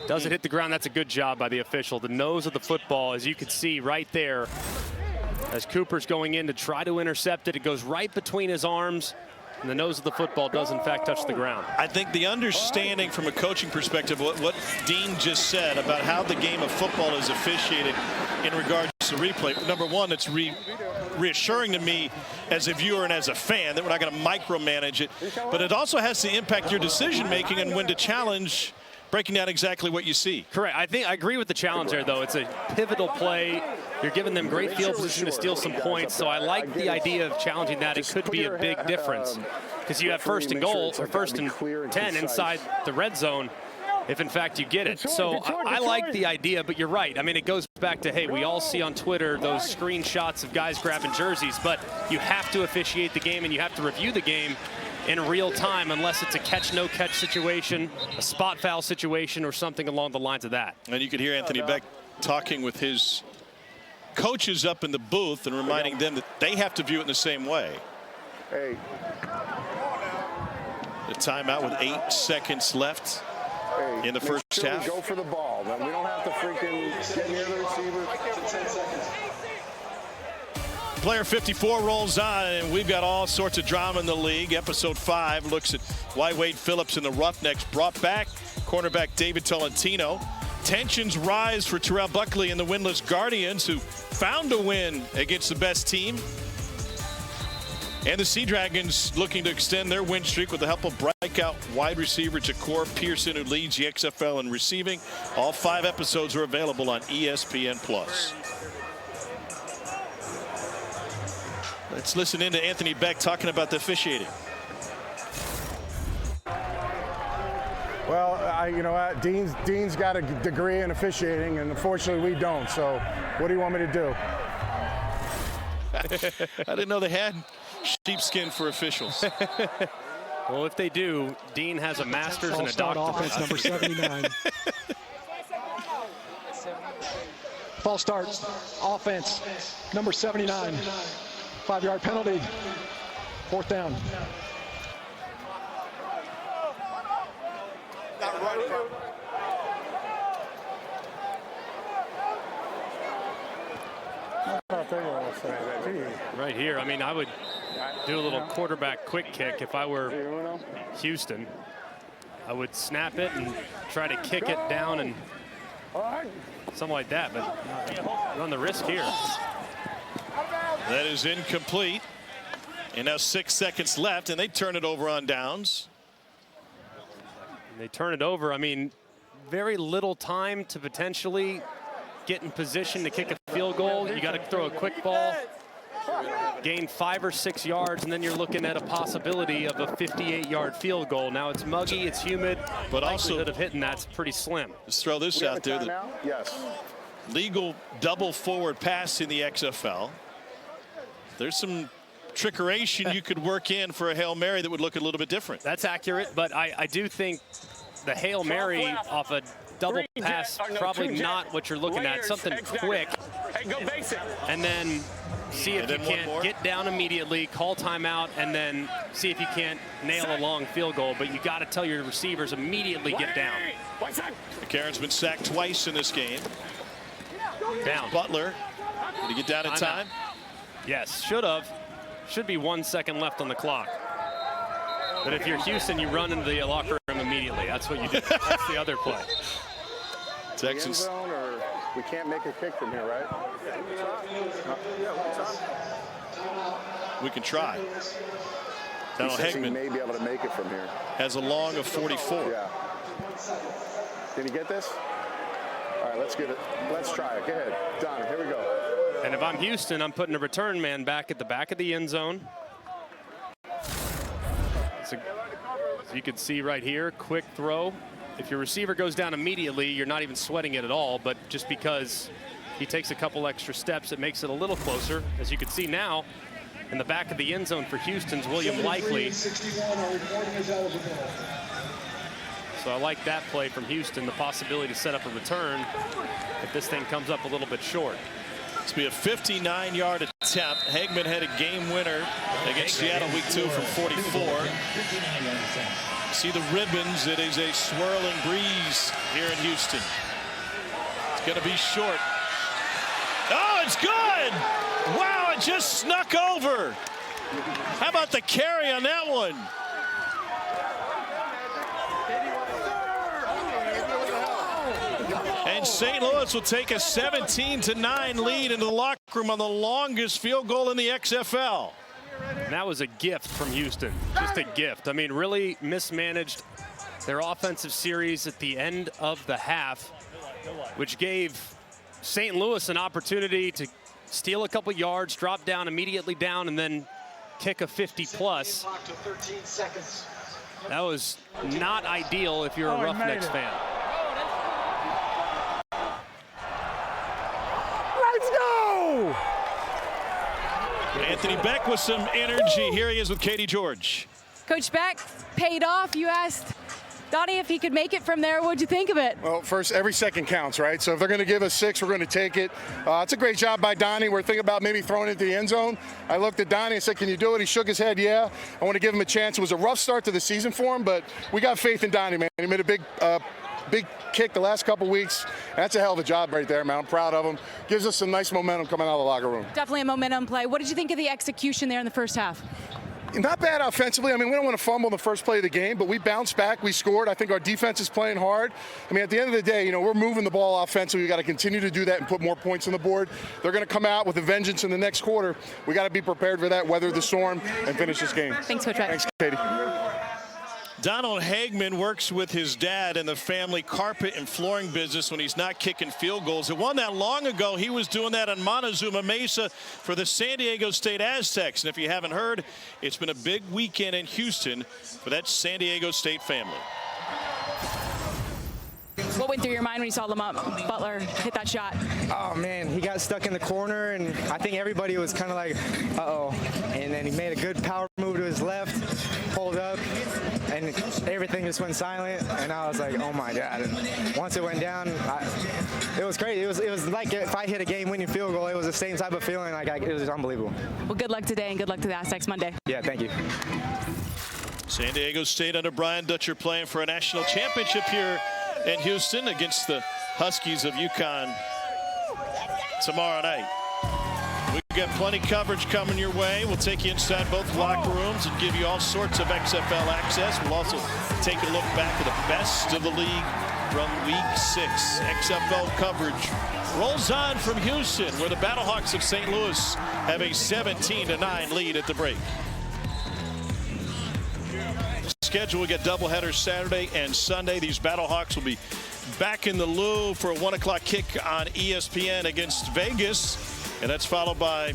C: Does it hit the ground? That's a good job by the official. The nose of the football, as you can see right there, as Cooper's going in to try to intercept it, it goes right between his arms, and the nose of the football does, in fact, touch the ground.
B: I think the understanding from a coaching perspective, what Dean just said about how the game of football is officiated in regards to replay. Number one, it's reassuring to me as a viewer and as a fan that we're not going to micromanage it, but it also has to impact your decision making and when to challenge, breaking down exactly what you see.
C: Correct. I agree with the challenge there, though. It's a pivotal play. You're giving them great field position to steal some points, so I like the idea of challenging that. It could be a big difference because you have first and goal or first and 10 inside the red zone if, in fact, you get it. So I like the idea, but you're right. I mean, it goes back to, hey, we all see on Twitter those screenshots of guys grabbing jerseys, but you have to officiate the game and you have to review the game in real time unless it's a catch-no-catch situation, a spot foul situation, or something along the lines of that.
B: And you could hear Anthony Beck talking with his coaches up in the booth and reminding them that they have to view it in the same way.
M: Hey.
B: The timeout with 8 seconds left in the first half.
M: Go for the ball. Then we don't have to freaking get near the receiver.
B: Player 54 rolls on, and we've got all sorts of drama in the league. Episode 5 looks at why Wade Phillips and the Roughnecks brought back cornerback David Tolentino. Tensions rise for Terrell Buckley and the winless Guardians, who found a win against the best team. And the Sea Dragons looking to extend their win streak with the help of breakout wide receiver Ja'Cour Pearson, who leads the XFL in receiving. All 5 episodes are available on ESPN+. Let's listen in to Anthony Beck talking about the officiating.
M: Well, you know what? Dean's got a degree in officiating, and unfortunately we don't. So what do you want me to do?
B: I didn't know they had sheepskin for officials.
C: Well, if they do, Dean has a master's and a doctorate.
I: Offense number 79. False start. Offense number 79. 5-yard penalty. 4th down.
M: Not running.
C: Right here, I mean, I would do a little quarterback quick kick if I were Houston. I would snap it and try to kick it down and something like that, but run the risk here.
B: That is incomplete. And now 6 seconds left, and they turn it over on downs.
C: And they turn it over. I mean, very little time to potentially get in position to kick a field goal. You got to throw a quick ball, gain 5 or 6 yards, and then you're looking at a possibility of a 58-yard field goal. Now it's muggy, it's humid, but likelihood of hitting that's pretty slim.
B: Let's throw this out there.
M: Yes.
B: Legal double forward pass in the XFL. There's some trickeration you could work in for a Hail Mary that would look a little bit different.
C: That's accurate, but I do think the Hail Mary off a double pass, probably not what you're looking at. Something quick. And then see if you can't get down immediately, call timeout, and then see if you can't nail a long field goal. But you got to tell your receivers immediately get down.
B: McCarron's been sacked twice in this game.
C: Down.
B: Butler, did he get down in time?
C: Yes, should have. Should be 1 second left on the clock. But if you're Houston, you run into the locker room immediately. That's what you do. That's the other play.
B: Texans.
M: Zone, or we can't make a kick from here, right?
B: We can try. Donald Hegman
M: may be able to make it from here.
B: Has a long of 44.
M: Yeah. Can you get this? All right, let's get it. Let's try it. Go ahead, Don. Here we go.
C: And if I'm Houston, I'm putting a return man back at the back of the end zone. So you can see right here, quick throw. If your receiver goes down immediately, you're not even sweating it at all, but just because he takes a couple extra steps, it makes it a little closer. As you can see now, in the back of the end zone for Houston's William Likely. So I like that play from Houston, the possibility to set up a return if this thing comes up a little bit short.
B: It's be a 59-yard attempt. Hegman had a game winner against Seattle week 2 from 44. See the ribbons. It is a swirling breeze here in Houston. It's going to be short. Oh, it's good. Wow, it just snuck over. How about the carry on that one? And St. Louis will take a 17-9 lead into the locker room on the longest field goal in the XFL.
C: And that was a gift from Houston, just a gift. I mean, really mismanaged their offensive series at the end of the half, which gave St. Louis an opportunity to steal a couple yards, drop down, immediately down, and then kick a 50-plus. That was not ideal if you're a Roughnecks fan.
M: Let's go!
B: Anthony Beck with some energy. Here he is with Katie George.
F: Coach Beck, paid off. You asked Donnie if he could make it from there. What'd you think of it?
M: Well, first, every second counts, right? So if they're going to give us 6, we're going to take it. It's a great job by Donnie. We're thinking about maybe throwing it into the end zone. I looked at Donnie and said, can you do it? He shook his head, yeah. I want to give him a chance. It was a rough start to the season for him, but we got faith in Donnie, man. He made a big kick the last couple weeks. That's a hell of a job right there, man. I'm proud of him. Gives us some nice momentum coming out of the locker room.
F: Definitely a momentum play. What did you think of the execution there in the first half?
M: Not bad offensively. I mean, we don't want to fumble in the first play of the game, but we bounced back. We scored. I think our defense is playing hard. I mean, at the end of the day, we're moving the ball offensively. We got to continue to do that and put more points on the board. They're going to come out with a vengeance in the next quarter. We got to be prepared for that, weather the storm, and finish this game.
F: Thanks, Coach Beck.
M: Thanks, Katie.
B: Donald Hagman works with his dad in the family carpet and flooring business when he's not kicking field goals. It wasn't that long ago he was doing that in Montezuma Mesa for the San Diego State Aztecs. And if you haven't heard, it's been a big weekend in Houston for that San Diego State family.
F: What went through your mind when you saw Butler hit that shot?
P: Oh, man, he got stuck in the corner, and I think everybody was kind of like, uh-oh. And then he made a good power move to his left, pulled up, and everything just went silent. And I was like, oh, my God. And once it went down, it was crazy. It was like if I hit a game-winning field goal, it was the same type of feeling. It was unbelievable.
F: Well, good luck today, and good luck to the Aztecs Monday.
P: Yeah, thank you.
B: San Diego State under Brian Dutcher playing for a national championship here in Houston against the Huskies of UConn tomorrow night. We've got plenty coverage coming your way. We'll take you inside both locker rooms and give you all sorts of XFL access. We'll also take a look back at the best of the league from Week 6. XFL coverage rolls on from Houston, where the Battlehawks of St. Louis have a 17-9 lead at the break. Schedule, we get doubleheaders Saturday and Sunday. These Battlehawks will be back in the Lou for a 1 o'clock kick on ESPN against Vegas, and that's followed by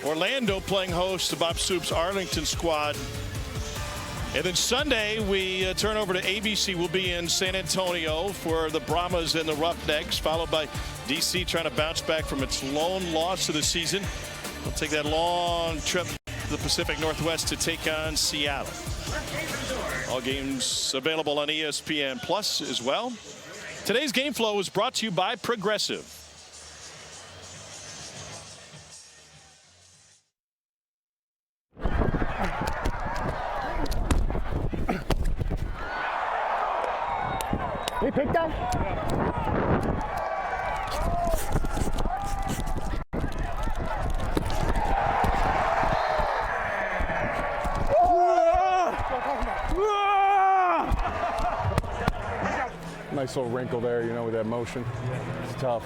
B: Orlando playing host to Bob Soup's Arlington squad. And then Sunday we turn over to ABC. We'll be in San Antonio for the Brahmas and the Roughnecks, followed by DC trying to bounce back from its lone loss of the season. We'll take that long trip to the Pacific Northwest to take on Seattle. All games available on ESPN Plus as well. Today's game flow is brought to you by Progressive.
M: They picked that? Nice little wrinkle there, with that motion. It's tough.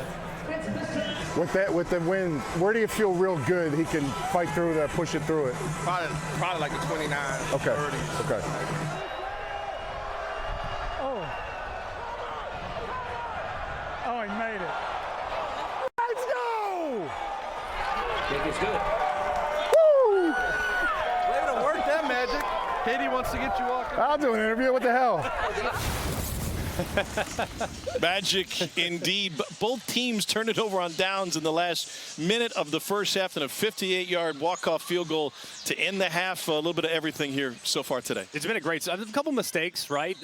M: With the wind, where do you feel real good he can fight through that, push it through it?
E: Probably like a 29,
M: okay.
E: 30.
M: Okay.
Q: Oh, he made it.
M: Let's go!
E: I think it's good.
M: Woo!
E: Way to work that magic. Katie wants to get you walking.
M: I'll do an interview. What the hell?
B: Magic indeed. Both teams turned it over on downs in the last minute of the first half, and a 58-yard walk-off field goal to end the half. A little bit of everything here so far today.
C: It's been a great, a couple mistakes, right?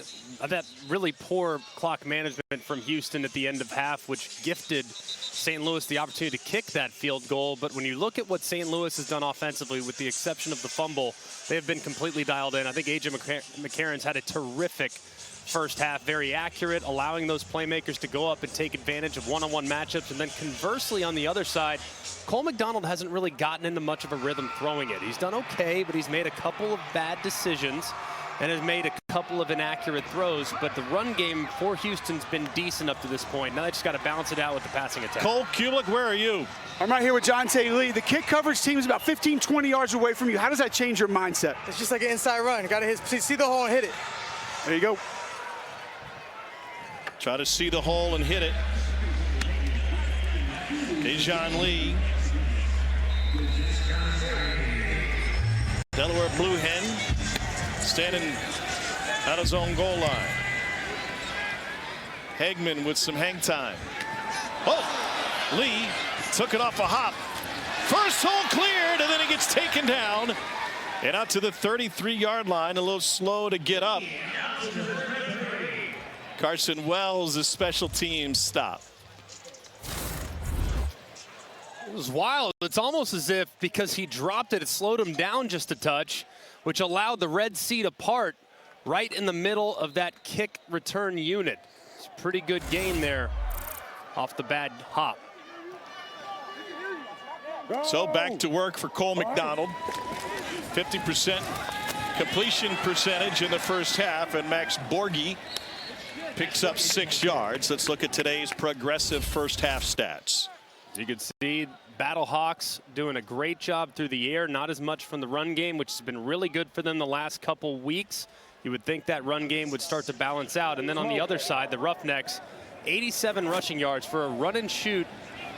C: That really poor clock management from Houston at the end of half, which gifted St. Louis the opportunity to kick that field goal. But when you look at what St. Louis has done offensively, with the exception of the fumble, they have been completely dialed in. I think A.J. McCarron's had a terrific first half, very accurate, allowing those playmakers to go up and take advantage of one-on-one matchups. And then conversely, on the other side, Cole McDonald hasn't really gotten into much of a rhythm throwing it. He's done okay, but he's made a couple of bad decisions and has made a couple of inaccurate throws. But the run game for Houston's been decent up to this point. Now they just got to balance it out with the passing attack.
B: Cole Kulik, where are you?
H: I'm right here with Jonte Lee. The kick coverage team is about 15, 20 yards away from you. How does that change your mindset?
P: It's just like an inside run. Got to see the hole and hit it.
H: There you go.
B: Try to see the hole and hit it. Dejon Lee. Delaware Blue Hen standing at his own goal line. Hagman with some hang time. Oh, Lee took it off a hop. First hole cleared, and then he gets taken down And out to the 33-yard line, a little slow to get up. Carson Wells, the special teams stop.
C: It was wild. It's almost as if because he dropped it, it slowed him down just a touch, which allowed the red sea to part right in the middle of that kick return unit. It's a pretty good gain there off the bad hop.
B: So back to work for Cole McDonald. 50% completion percentage in the first half, and Max Borghi picks up 6 yards. Let's look at today's progressive first half stats.
C: As you can see, Battlehawks doing a great job through the air, not as much from the run game, which has been really good for them the last couple weeks. You would think that run game would start to balance out. And then on the other side, the Roughnecks, 87 rushing yards for a run and shoot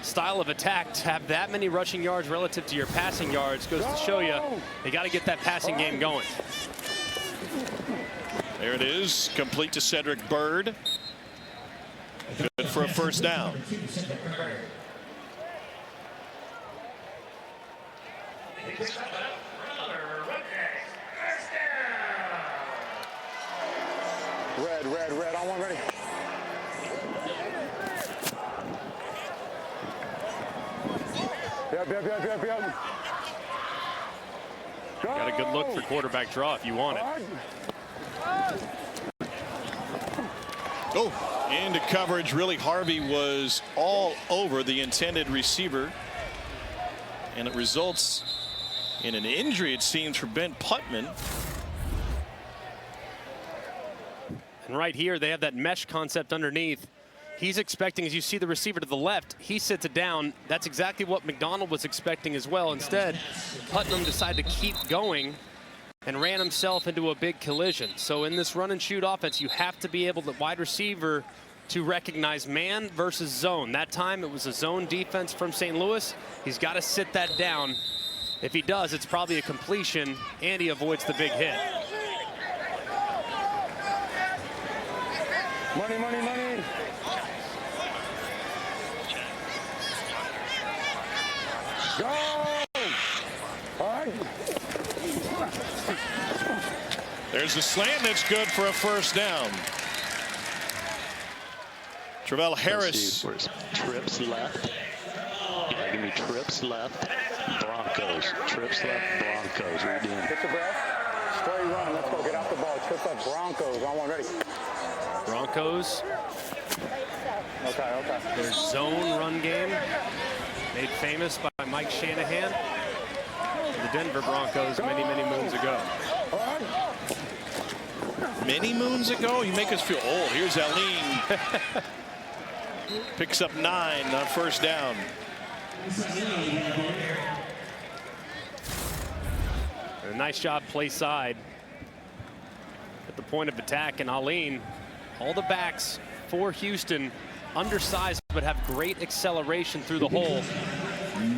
C: style of attack. To have that many rushing yards relative to your passing yards goes to show you they got to get that passing game going.
B: There it is, complete to Cedric Byrd. Good for a first down.
O: Red, on one, ready. Yep.
C: Got a good look for quarterback draw if you want it.
B: Oh, into coverage. Really, Harvey was all over the intended receiver. And it results in an injury, it seems, for Ben Putman.
C: And right here, they have that mesh concept underneath. He's expecting, as you see the receiver to the left, he sits it down. That's exactly what McDonald was expecting as well. Instead, Putnam decided to keep going and ran himself into a big collision. So in this run and shoot offense, you have to be able to, wide receiver, to recognize man versus zone. That time it was a zone defense from St. Louis. He's got to sit that down. If he does, it's probably a completion, and he avoids the big hit.
O: Money. Go! All right.
B: There's a slant that's good for a first down. Travell Harris.
D: Trips left. Yeah, give me trips left. Broncos. Trips left. Broncos. Read in.
O: Get the breath. Straight run. Let's go. Get off the ball. Trips left. Broncos. On one. Ready.
C: Broncos.
O: Okay.
C: Their zone run game, made famous by Mike Shanahan, the Denver Broncos many moons ago.
B: Many moons ago? You make us feel old. Here's Aline. Picks up 9 on first down.
C: A nice job play side at the point of attack, and Aline, all the backs for Houston, undersized but have great acceleration through the hole.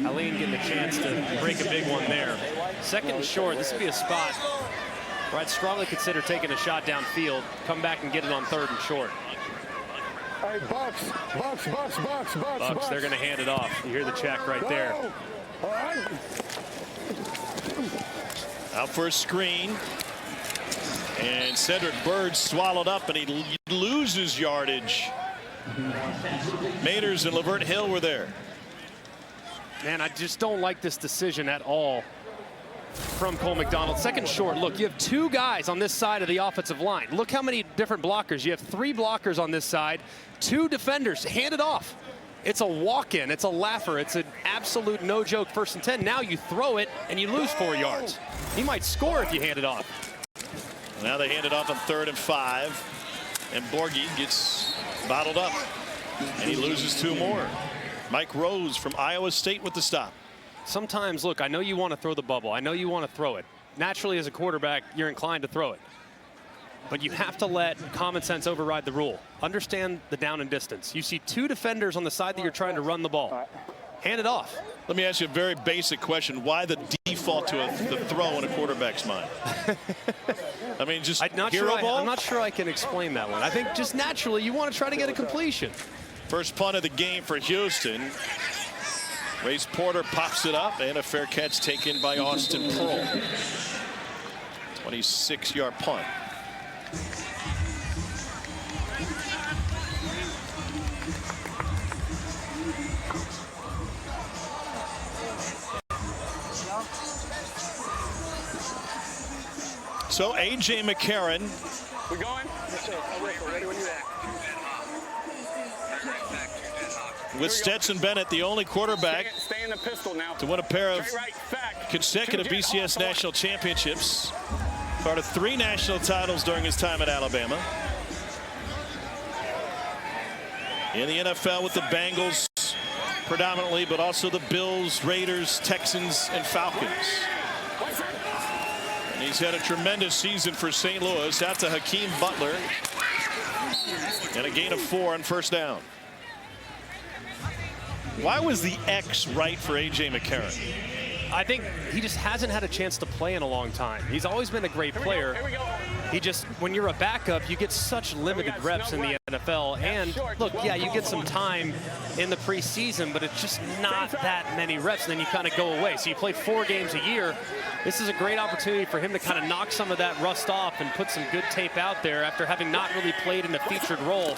C: Aline getting a chance to break a big one there. Second and short, this would be a spot where I'd strongly consider taking a shot downfield, come back and get it on third and short.
O: Hey, Bucks,
C: they're going to hand it off. You hear the check right there.
O: All right.
B: Out for a screen. And Cedric Byrd swallowed up, and he loses yardage. Maters and Lavert Hill were there.
C: Man, I just don't like this decision at all from Cole McDonald. Second short. Look, you have 2 guys on this side of the offensive line. Look how many different blockers. You have 3 blockers on this side, 2 defenders. Hand it off. It's a walk-in. It's a laugher. It's an absolute no-joke first and 10. Now you throw it, and you lose 4 yards. He might score if you hand it off.
B: Now they hand it off on 3rd and 5. And Borghi gets bottled up. And he loses 2 more. Mike Rose from Iowa State with the stop.
C: Sometimes, look, I know you want to throw the bubble. I know you want to throw it. Naturally, as a quarterback, you're inclined to throw it. But you have to let common sense override the rule. Understand the down and distance. You see 2 defenders on the side that you're trying to run the ball. Hand it off.
B: Let me ask you a very basic question. Why the default to the throw in a quarterback's mind? I mean, just hero ball?
C: I'm not sure I can explain that one. I think just naturally you want to try to get a completion.
B: First punt of the game for Houston. Race Porter pops it up, and a fair catch taken by Austin Pearl. 26-yard punt. So A.J. McCarron.
E: We going? Ready when you're at.
B: With Stetson Bennett, the only quarterback
E: Stay in the pistol now.
B: to win a pair of consecutive BCS national championships. Part of 3 national titles during his time at Alabama. In the NFL with the Bengals predominantly, but also the Bills, Raiders, Texans, and Falcons. And he's had a tremendous season for St. Louis. Out to Hakeem Butler. And a gain of 4 on first down. Why was the X right for A.J. McCarron?
C: I think he just hasn't had a chance to play in a long time. He's always been a great player. He just, when you're a backup, you get such limited reps in the NFL. And look, yeah, you get some time in the preseason, but it's just not that many reps, and then you kind of go away. So you play 4 games a year. This is a great opportunity for him to kind of knock some of that rust off and put some good tape out there after having not really played in a featured role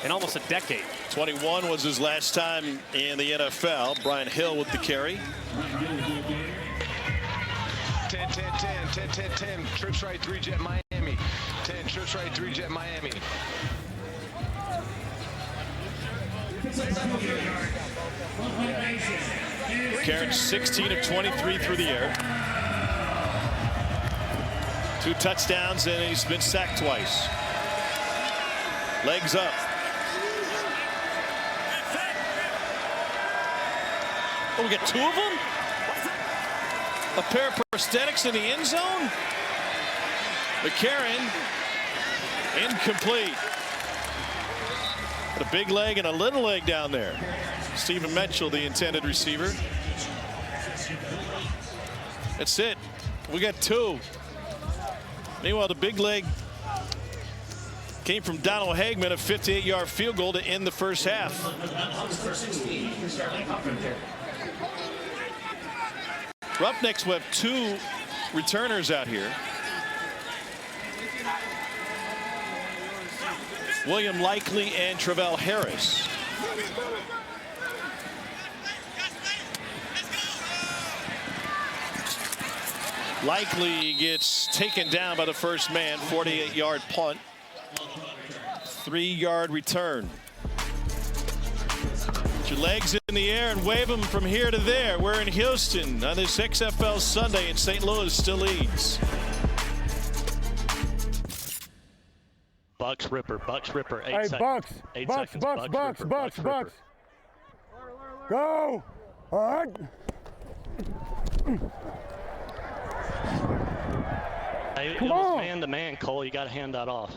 C: in almost a decade.
B: 21 was his last time in the NFL. Brian Hill with the carry.
K: 10, 10, 10, 10, 10, 10. Trips right, 3 jet Miami. 10, trips right, 3 jet Miami.
B: Karen 16 of 23 through the air. 2 touchdowns, and he's been sacked twice. Legs up. Oh, we got 2 of them? A pair of prosthetics in the end zone? McCarron, incomplete. Got a big leg and a little leg down there. Stephen Mitchell, the intended receiver. That's it. We got 2. Meanwhile, the big leg came from Donald Hagman, a 58-yard field goal to end the first half. Roughnecks will have 2 returners out here. William Likely and Travell Harris. Likely gets taken down by the first man, 48-yard punt. 3-yard return. Put your legs in the air and wave them from here to there. We're in Houston on this XFL Sunday, and St. Louis still leads.
D: Bucks Ripper, 8
A: hey,
D: seconds.
A: Bucks,
D: 8
A: Bucks,
D: seconds.
A: Bucks. Go. All right.
D: Hey, it was man-to-man, Cole. You got to hand that off.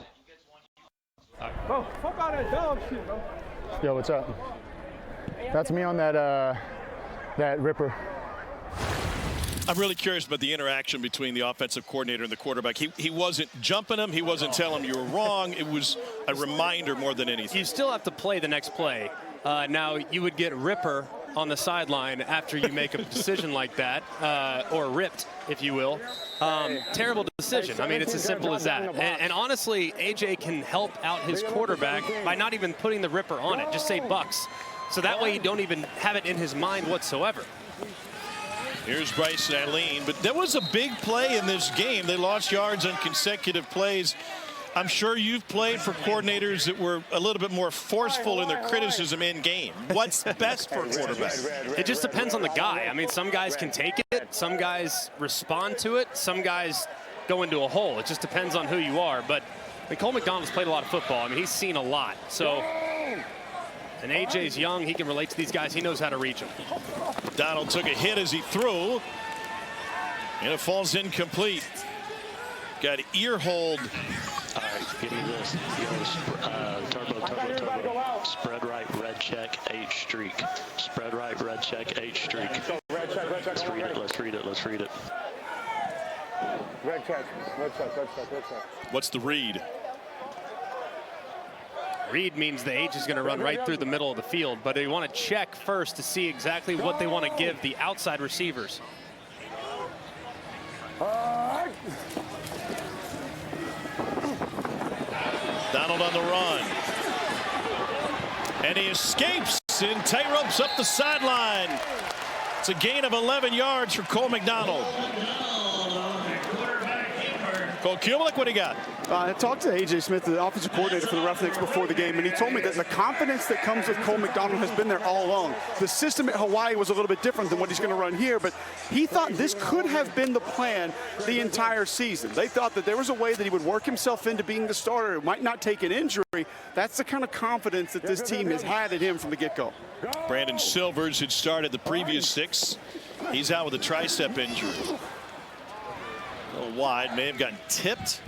A: Bro, fuck out that dog shit, bro.
O: Yo, what's up? That's me on that that Ripper.
B: I'm really curious about the interaction between the offensive coordinator and the quarterback. He wasn't jumping him. He wasn't telling him you were wrong. It was a reminder more than anything.
C: You still have to play the next play. Now, you would get Ripper on the sideline after you make a decision like that, or ripped, if you will. Terrible decision. I mean, it's as simple as that. And honestly, AJ can help out his quarterback by not even putting the Ripper on it. Just say Bucks. So that way you don't even have it in his mind whatsoever.
B: Here's Bryce Allen, but there was a big play in this game. They lost yards on consecutive plays. I'm sure you've played for coordinators that were a little bit more forceful in their criticism in game. What's best for a quarterback?
C: It just depends on the guy. I mean, some guys can take it. Some guys respond to it. Some guys go into a hole. It just depends on who you are. But I mean, Cole McDonald's played a lot of football. I mean, he's seen a lot. So, and AJ's young. He can relate to these guys. He knows how to reach them.
B: Donald took a hit as he threw, and it falls incomplete. Got ear hold.
D: All right, give me this. Turbo. Spread right, red check, H streak. Spread right, red check, H streak. Let's read it.
A: Red check.
B: What's the read?
C: Read means the H is going to run right through the middle of the field, but they want to check first to see exactly what they want to give the outside receivers.
B: Donald on the run. And he escapes in tight ropes up the sideline. It's a gain of 11 yards for Cole McDonald. Cole Kubelik, what do you got?
H: I talked to A.J. Smith, the offensive coordinator for the Roughnecks, before the game, and he told me that the confidence that comes with Cole McDonald has been there all along. The system at Hawaii was a little bit different than what he's going to run here, but he thought this could have been the plan the entire season. They thought that there was a way that he would work himself into being the starter. It might not take an injury. That's the kind of confidence that this team has had in him from the get-go.
B: Brandon Silvers had started the previous 6. He's out with a tricep injury. A little wide, may have gotten tipped.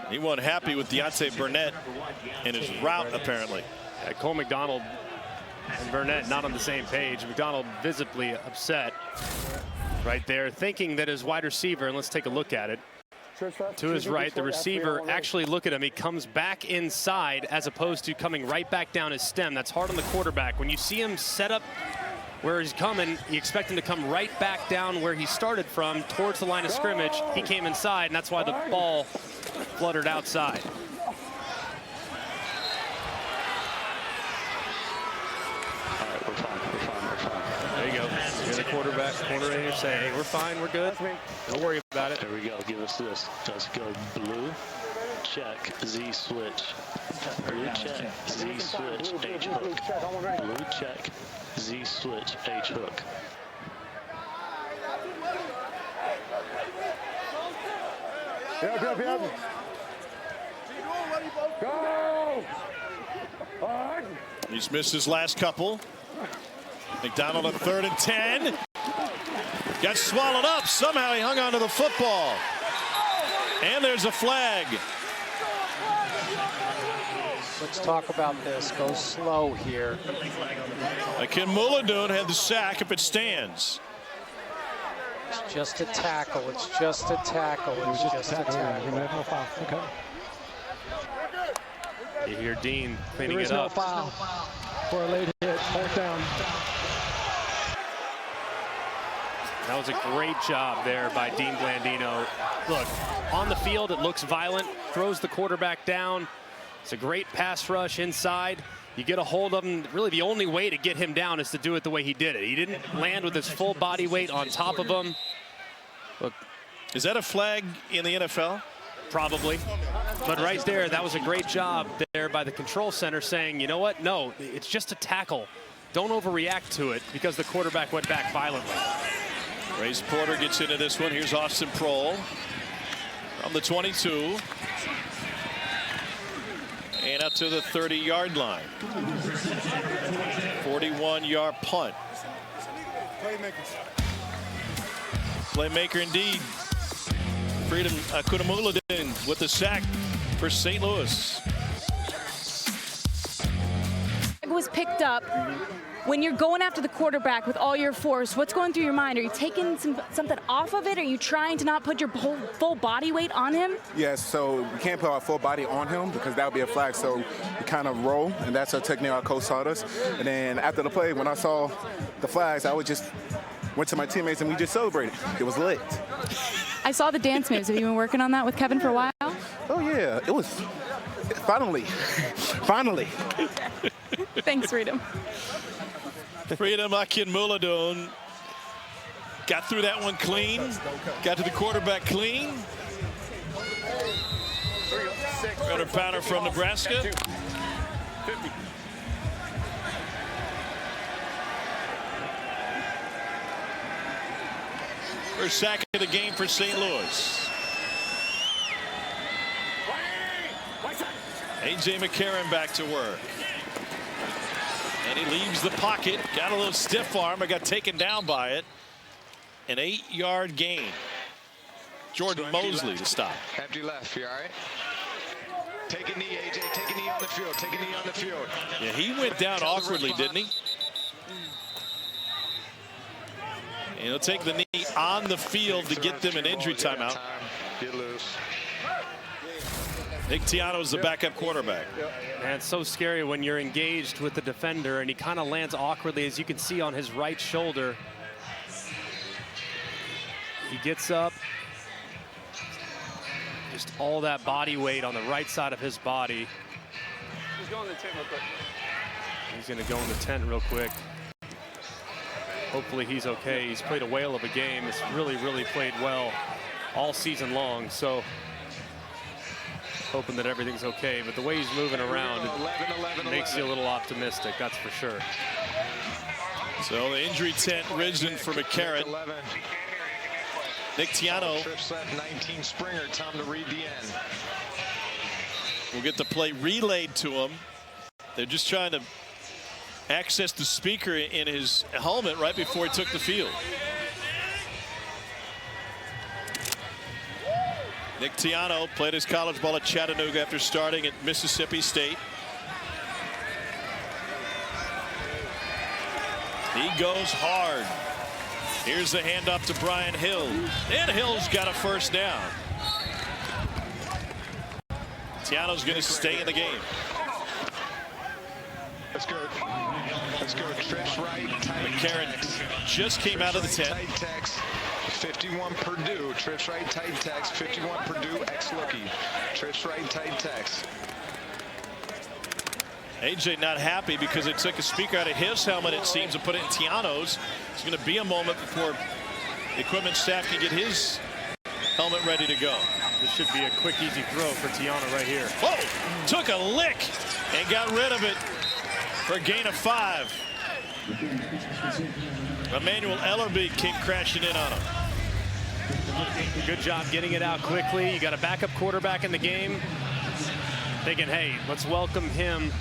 B: He wasn't happy with Deontay Burnett and his route, apparently.
C: Yeah, Cole McDonald and Burnett not on the same page. McDonald visibly upset right there, thinking that his wide receiver, and let's take a look at it. To his right, the receiver, actually look at him. He comes back inside as opposed to coming right back down his stem. That's hard on the quarterback. When you see him set up where he's coming, you expect him to come right back down where he started from towards the line of scrimmage. He came inside, and that's why the ball fluttered outside.
D: All right, we're fine.
C: There you go. You're the quarterback, corner here saying, hey, we're fine, we're good. Don't worry about it.
D: There we go. Give us this. Let's go blue. Check, Z switch. Blue check, Z switch, H hook. Blue check, Z switch, H hook.
M: Go!
B: He's missed his last couple. McDonald on 3rd and 10. Got swallowed up. Somehow he hung onto the football. And there's a flag.
J: Let's talk about this. Go slow here.
B: Akin Muladun had the sack if it stands.
J: It's just a tackle. It's just a tackle. It's just a tackle.
I: Okay.
C: You hear Dean cleaning
I: There is
C: it
I: no
C: up.
I: foul for a late hit. 4th down.
C: That was a great job there by Dean Blandino. Look, on the field, it looks violent. Throws the quarterback down. It's a great pass rush inside. You get a hold of him. Really, the only way to get him down is to do it the way he did it. He didn't land with his full body weight on top of him. Look,
B: is that a flag in the NFL?
C: Probably. But right there, that was a great job there by the control center saying, you know what? No, it's just a tackle. Don't overreact to it because the quarterback went back violently.
B: Race Porter gets into this one. Here's Austin Prohl from the 22. And up to the 30-yard line. 41-yard punt. Playmaker indeed. Freedom Akudamuladen with the sack for St. Louis.
F: It was picked up. When you're going after the quarterback with all your force, what's going through your mind? Are you taking something off of it? Are you trying to not put your whole full body weight on him?
R: Yes, so we can't put our full body on him because that would be a flag. So we kind of roll, and that's a technique our coach taught us. And then after the play, when I saw the flags, I would just went to my teammates and we just celebrated. It was lit.
F: I saw the dance moves. Have you been working on that with Kevin for a while?
R: Oh yeah, it was finally.
F: Thanks, Freedom.
B: Freedom Akinmuladun got through that one clean. Got to the quarterback clean. 300-pounder from Nebraska.
K: 50.
B: First sack of the game for St. Louis. A.J. McCarron back to work. And he leaves the pocket. Got a little stiff arm, but got taken down by it. An 8-yard gain. Jordan Mosley to stop.
K: Empty left, you all right? Take a knee, AJ. Take a knee on the field. Take a knee on the field.
B: Yeah, he went down awkwardly, didn't he? And he'll take the knee on the field to get them an injury timeout.
K: Get loose.
B: Nick Tiano's the backup quarterback.
C: Man, it's so scary when you're engaged with the defender and he kind of lands awkwardly, as you can see on his right shoulder. He gets up. Just all that body weight on the right side of his body.
A: He's going to the tent real quick.
C: He's going to go in the tent real quick. Hopefully he's okay. He's played a whale of a game. He's really, really played well all season long. So hoping that everything's okay. But the way he's moving around, it makes you a little optimistic, that's for sure.
B: So the injury tent risen for McCarron. Nick Tiano.
K: Trips left 19 Springer. Time to read the end.
B: We'll get the play relayed to him. They're just trying to access the speaker in his helmet right before he took the field. Nick Tiano played his college ball at Chattanooga after starting at Mississippi State. He goes hard. Here's the handoff to Brian Hill. And Hill's got a first down. Tiano's going to stay in the game.
K: Let's go. Let's go. Trips right.
B: McCarron just came out of the tent.
K: Tight text. 51 Purdue. Trips right. Tight text. 51 Purdue. Ex-Lookie. Trips right. Tight text.
B: AJ not happy because they took a speaker out of his helmet, it seems, and put it in Tiano's. It's going to be a moment before the equipment staff can get his helmet ready to go.
C: This should be a quick, easy throw for Tiano right here.
B: Whoa! Took a lick and got rid of it for a gain of 5. Emmanuel Ellerby came crashing in on him.
C: Good job getting it out quickly. You got a backup quarterback in the game. Thinking, hey, let's welcome him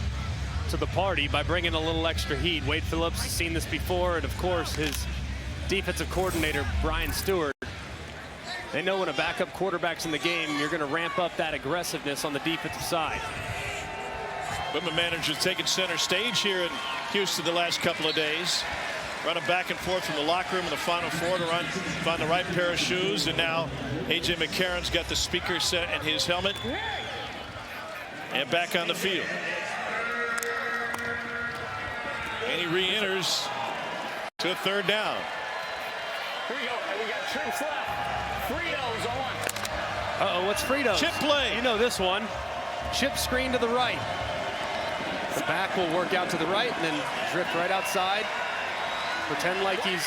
C: to the party by bringing a little extra heat. Wade Phillips has seen this before, and of course his defensive coordinator Brian Stewart. They know when a backup quarterback's in the game, you're going to ramp up that aggressiveness on the defensive side.
B: Equipment manager's taking center stage here in Houston the last couple of days. Running back and forth from the locker room in the Final Four to find the right pair of shoes, and now AJ McCarron's got the speaker set and his helmet, and back on the field. And he re-enters to a third down.
A: Here we go. And we got trips left. Fritos on.
C: Uh-oh, what's Fritos?
B: Chip play.
C: You know this one. Chip screen to the right. The back will work out to the right and then drift right outside. Pretend like he's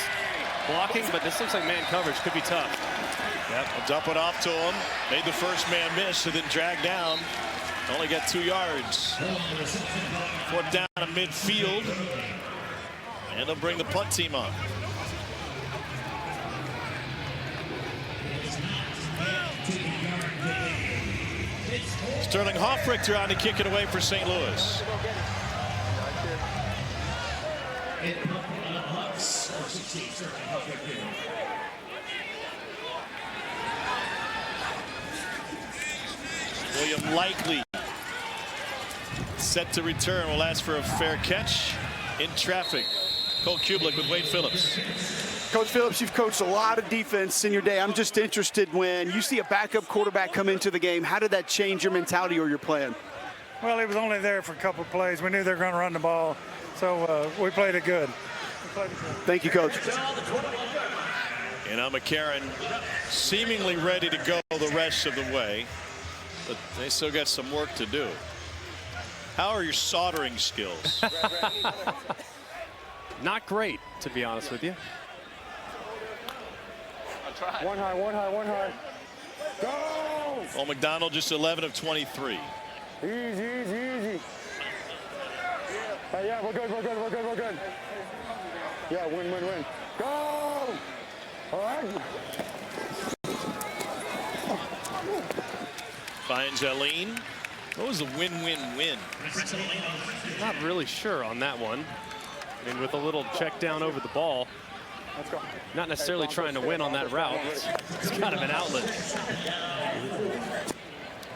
C: blocking, but this looks like man coverage. Could be tough.
B: Yep, I'll dump it off to him. Made the first man miss and then dragged down. Only got 2 yards. 4th down to midfield. And they'll bring the punt team on. Sterling Hoffrichter on to kick it away for St. Louis. William Likely set to return, will ask for a fair catch in traffic. Cole Kublik with Wade Phillips.
H: Coach Phillips, you've coached a lot of defense in your day. I'm just interested, when you see a backup quarterback come into the game, how did that change your mentality or your plan?
Q: Well, he was only there for a couple of plays. We knew they were going to run the ball, so we played it good.
H: Thank you, Coach.
B: And now McCarron seemingly ready to go the rest of the way, but they still got some work to do. How are your soldering skills?
C: Not great, to be honest with you.
A: One high, one high, one high. Go!
B: Well, McDonald just 11 of 23.
A: Easy, easy, easy. Hey, yeah, we're good, we're good, we're good, we're good. Yeah, win, win, win. Go! All right.
B: Finds Eileen. What was the win-win-win?
C: Not really sure on that one. I mean, with a little check down over the ball.
A: Let's go.
C: Not necessarily trying to win on that route. It's kind of an outlet.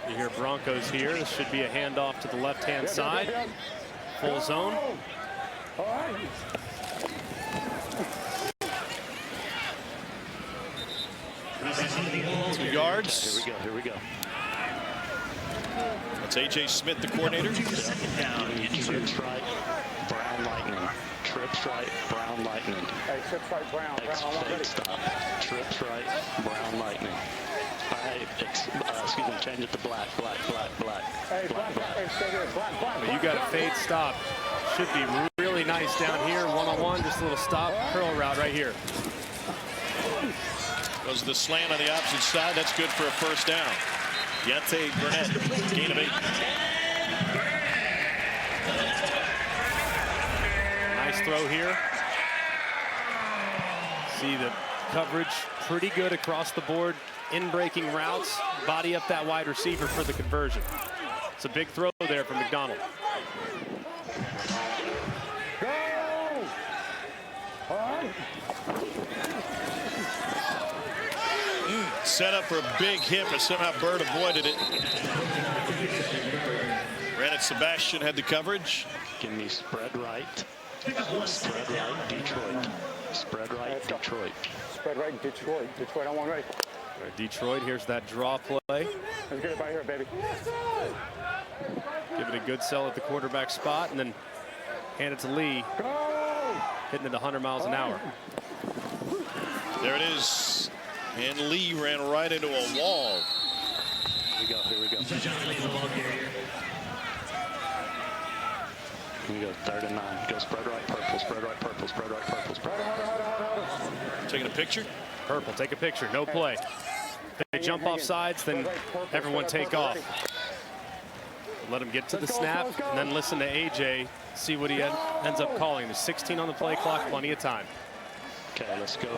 C: You hear Broncos here. This should be a handoff to the left-hand side. Full zone.
A: All right.
B: 2 yards.
D: Here we go, here we go.
B: That's A.J. Smith, the coordinator.
D: Trips right, Brown Lightning. Trips right, Brown Lightning.
A: Hey, trips right, Brown.
D: Fake stop. Trips right, Brown Lightning. All right, it's, excuse me, change it to black.
A: Hey, black. Hey, stay here. Black.
C: But you got a fade stop. Should be really nice down here. One-on-one, just a little stop. Curl route right here.
B: Goes the slant on the opposite side. That's good for a first down. Yante Burnett, gain of 8.
C: Nice throw here. See the coverage pretty good across the board. In breaking routes, body up that wide receiver for the conversion. It's a big throw there from McDonald.
B: Set up for a big hit, but somehow Bird avoided it. Granted, Sebastian had the coverage.
D: Give me spread right. Spread right, Detroit. Spread right, Detroit.
A: Spread right, Detroit. Detroit on one right.
C: Detroit, here's that draw play.
A: Let's get it right here, baby.
C: Give it a good sell at the quarterback spot, and then hand it to Lee. Hitting it 100 miles an hour.
B: There it is. And Lee ran right into a wall.
D: Here we go. Here we go, 3rd and 9. Go spread right, purple, spread right, purple, spread right, purple, spread right.
B: Taking a picture?
C: Purple, take a picture, no play. If they jump off sides, then everyone take off. Let him get to the snap, and then listen to AJ, see what he ends up calling. There's 16 on the play clock, plenty of time.
D: Okay, let's go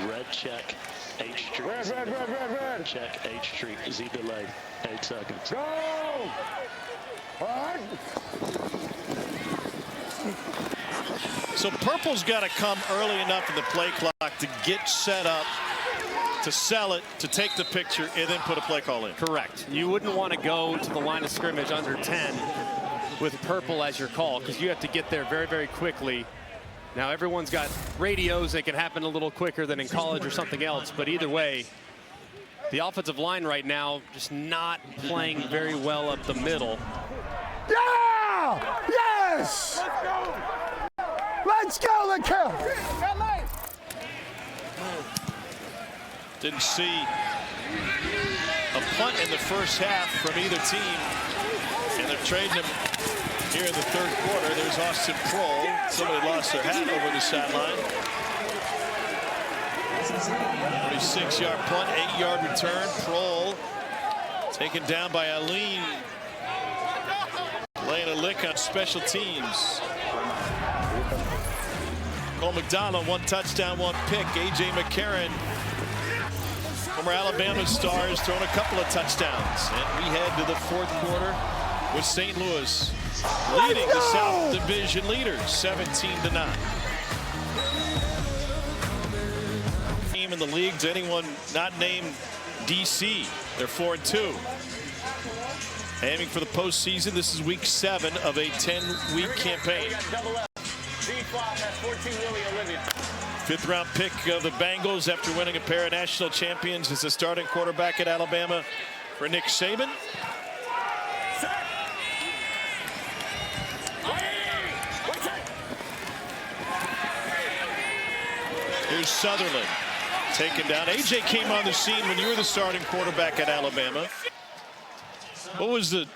D: red check, H streak.
A: Red.
D: Check, H streak, Z delay, 8 seconds.
A: Go! All right.
B: So purple's got to come early enough in the play clock to get set up, to sell it, to take the picture, and then put a play call in.
C: Correct. You wouldn't want to go to the line of scrimmage under 10 with purple as your call, because you have to get there very, very quickly. Now, everyone's got radios. They can happen a little quicker than in college or something else, but either way, the offensive line right now just not playing very well up the middle.
A: Yeah! Yes! Let's go, the kill!
B: Didn't see a punt in the first half from either team, and they're trading him here in the 3rd quarter. There's Austin Prohl. Somebody lost their hat over the sideline. 36-yard punt, 8-yard return. Prohl taken down by Aline. Laying a lick on special teams. Cole McDonald, 1 touchdown, 1 pick. A.J. McCarron, former Alabama star, has thrown a couple of touchdowns. And we head to the 4th quarter with St. Louis leading the South Division leaders, 17-9. Team in the league to anyone not named DC. They're 4-2. Aiming for the postseason. This is week 7 of a 10-week campaign. 5th round pick of the Bengals after winning a pair of national champions as the starting quarterback at Alabama for Nick Saban. Here's Sutherland taken down. AJ came on the scene when you were the starting quarterback at Alabama. What was the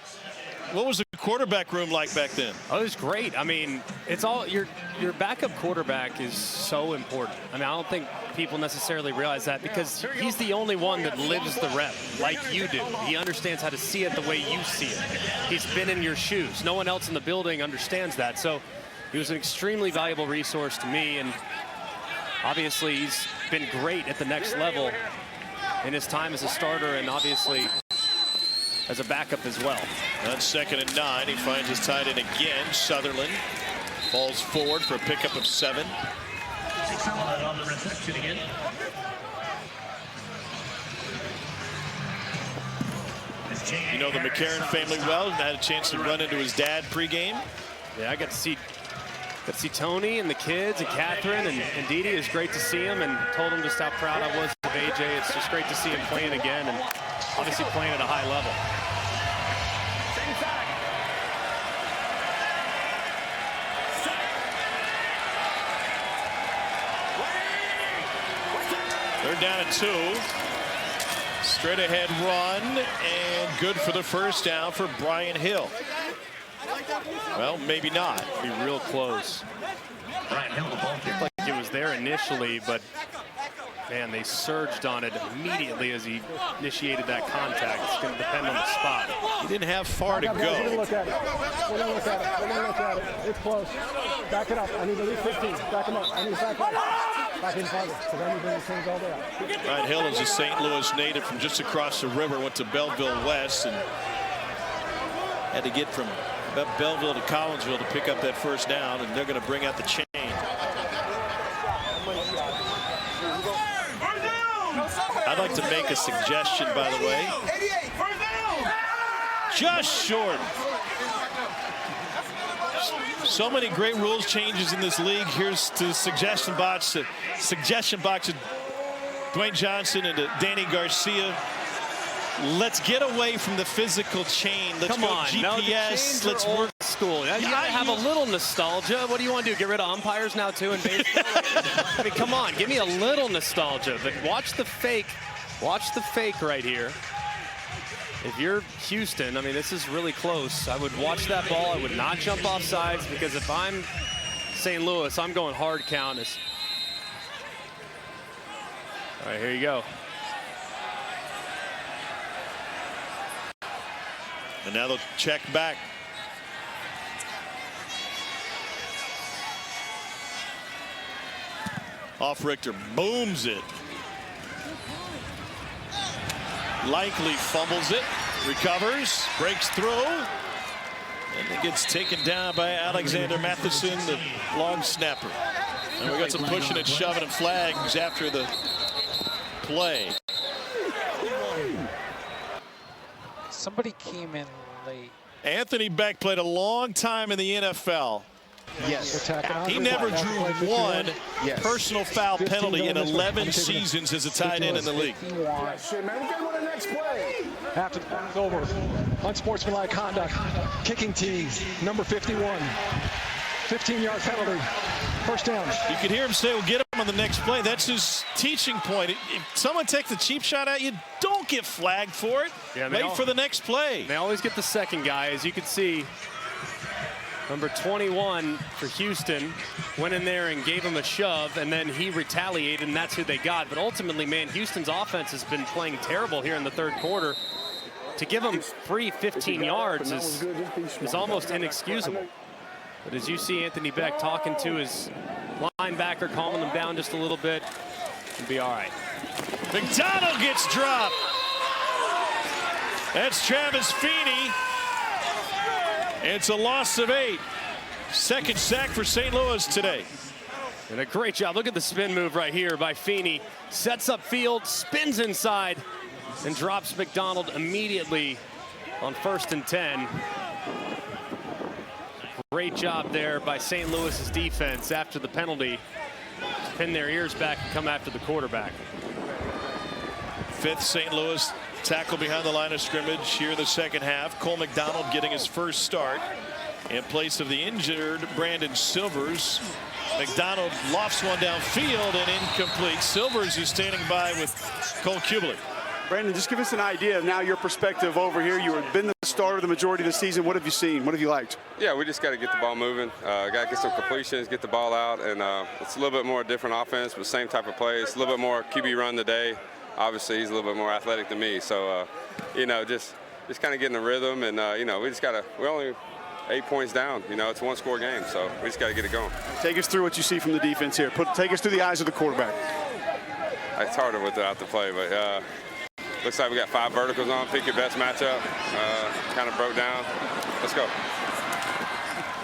B: quarterback room like back then?
C: Oh, it was great. I mean, it's all your backup quarterback is so important. I mean, I don't think people necessarily realize that, because he's the only one that lives the rep like you do. He understands how to see it the way you see it. He's been in your shoes. No one else in the building understands that. So he was an extremely valuable resource to me, and obviously he's been great at the next level in his time as a starter, and obviously as a backup as well.
B: On 2nd and 9, he finds his tight end again. Sutherland falls forward for a pickup of 7.
S: On the reception again.
B: You know the McCarron family well, and had a chance to run into his dad pregame.
C: Yeah, I got to see Tony and the kids and Catherine and Dee Dee. It was great to see him, and told him just how proud I was of AJ. It's just great to see him playing again, and obviously playing at a high level.
B: They're down at 2. Straight ahead run, and good for the first down for Brian Hill. Well, maybe not.
C: Be real close.
S: Brian Hill, the ball carrier.
C: Like it was there initially, but man, they surged on it immediately as he initiated that contact. It's going to depend on the spot.
B: He didn't have far to go.
A: We're going to look at it. We're going to look at it. We're going to look at it. It's close. Back it up. I need at least 15. Back him up. I need back up. Back in farther. Because I need to change all that.
B: Brian Hill is a St. Louis native from just across the river. Went to Belleville West and had to get from Belleville to Collinsville to pick up that first down, and they're going to bring out the chain. I'd like to make a suggestion, by the way. Just short. So many great rules changes in this league. Here's to the suggestion box of Dwayne Johnson and to Danny Garcia. Let's get away from the physical chain. Let's
C: Come
B: go
C: on,
B: GPS.
C: No,
B: Let's work
C: school. You gotta have a little nostalgia. What do you want to do? Get rid of umpires now too in baseball? I mean, come on, give me a little nostalgia. But watch the fake. Watch the fake right here. If you're Houston, I mean, this is really close. I would watch that ball. I would not jump off sides, because if I'm St. Louis, I'm going hard count. All right, here you go.
B: And now they'll check back. Off Richter, booms it. Likely fumbles it, recovers, breaks through, and it gets taken down by Alexander Matheson, the long snapper. And we got some pushing and shoving and flags after the play.
J: Somebody came in late.
B: Anthony Beck played a long time in the NFL.
H: Yes.
B: He never drew one personal foul penalty in 11 seasons as a tight end in the league.
I: After the play is over, unsportsmanlike conduct, kicking tees, number 51, 15-yard penalty, first down.
B: You could hear him say, "We'll get him on the next play." That's his teaching point. If someone takes a cheap shot at you, don't get flagged for it.
C: Yeah,
B: wait for the next play.
C: They always get the second guy, as you can see. Number 21 for Houston went in there and gave him a shove, and then he retaliated, and that's who they got. But ultimately, man, Houston's offense has been playing terrible here in the third quarter. To give them free 15 yards is almost inexcusable. But as you see Anthony Beck talking to his linebacker, calming them down just a little bit, it'll be all right.
B: McDonald gets dropped. That's Travis Feeney. It's a loss of 8. Second sack for St. Louis today.
C: And a great job. Look at the spin move right here by Feeney. Sets up field, spins inside, and drops McDonald immediately on 1st and 10. Great job there by St. Louis's defense after the penalty. Pin their ears back and come after the quarterback.
B: 5th St. Louis tackle behind the line of scrimmage here in the second half. Cole McDonald getting his first start in place of the injured Brandon Silvers. McDonald lofts one downfield and incomplete. Silvers is standing by with Cole Kubelik.
H: Brandon, just give us an idea of now your perspective over here. You have been the starter the majority of the season. What have you seen? What have you liked?
T: Yeah, we just got to get the ball moving. Got to get some completions, get the ball out, and it's a little bit more different offense, but same type of plays. A little bit more QB run today. Obviously, he's a little bit more athletic than me, so you know, just kind of getting the rhythm, and you know, we just got to. We're only 8 points down. You know, it's a one-score game, so we just got to get it going.
H: Take us through what you see from the defense here. Take us through the eyes of the quarterback.
T: It's harder without the play, but looks like we got 5 verticals on. Pick your best matchup. Kind of broke down. Let's go.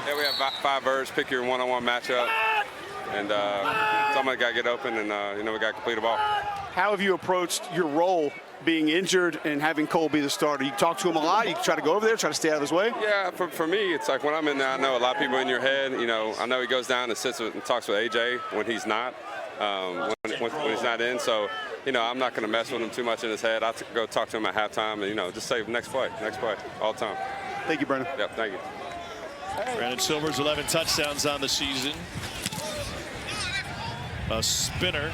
T: Yeah, we have 5 birds. Pick your one-on-one matchup, and somebody got to get open, and you know, we got to complete a ball.
H: How have you approached your role being injured and having Cole be the starter? You talk to him a lot? You try to go over there, try to stay out of his way?
T: Yeah, for me, it's like when I'm in there, I know a lot of people in your head. You know, I know he goes down and sits and talks with AJ when he's not, when he's not in. So, you know, I'm not going to mess with him too much in his head. I'll go talk to him at halftime and, you know, just say next play, all the time.
H: Thank you, Brandon.
T: Yep, thank you.
B: Brandon Silvers, 11 touchdowns on the season. A spinner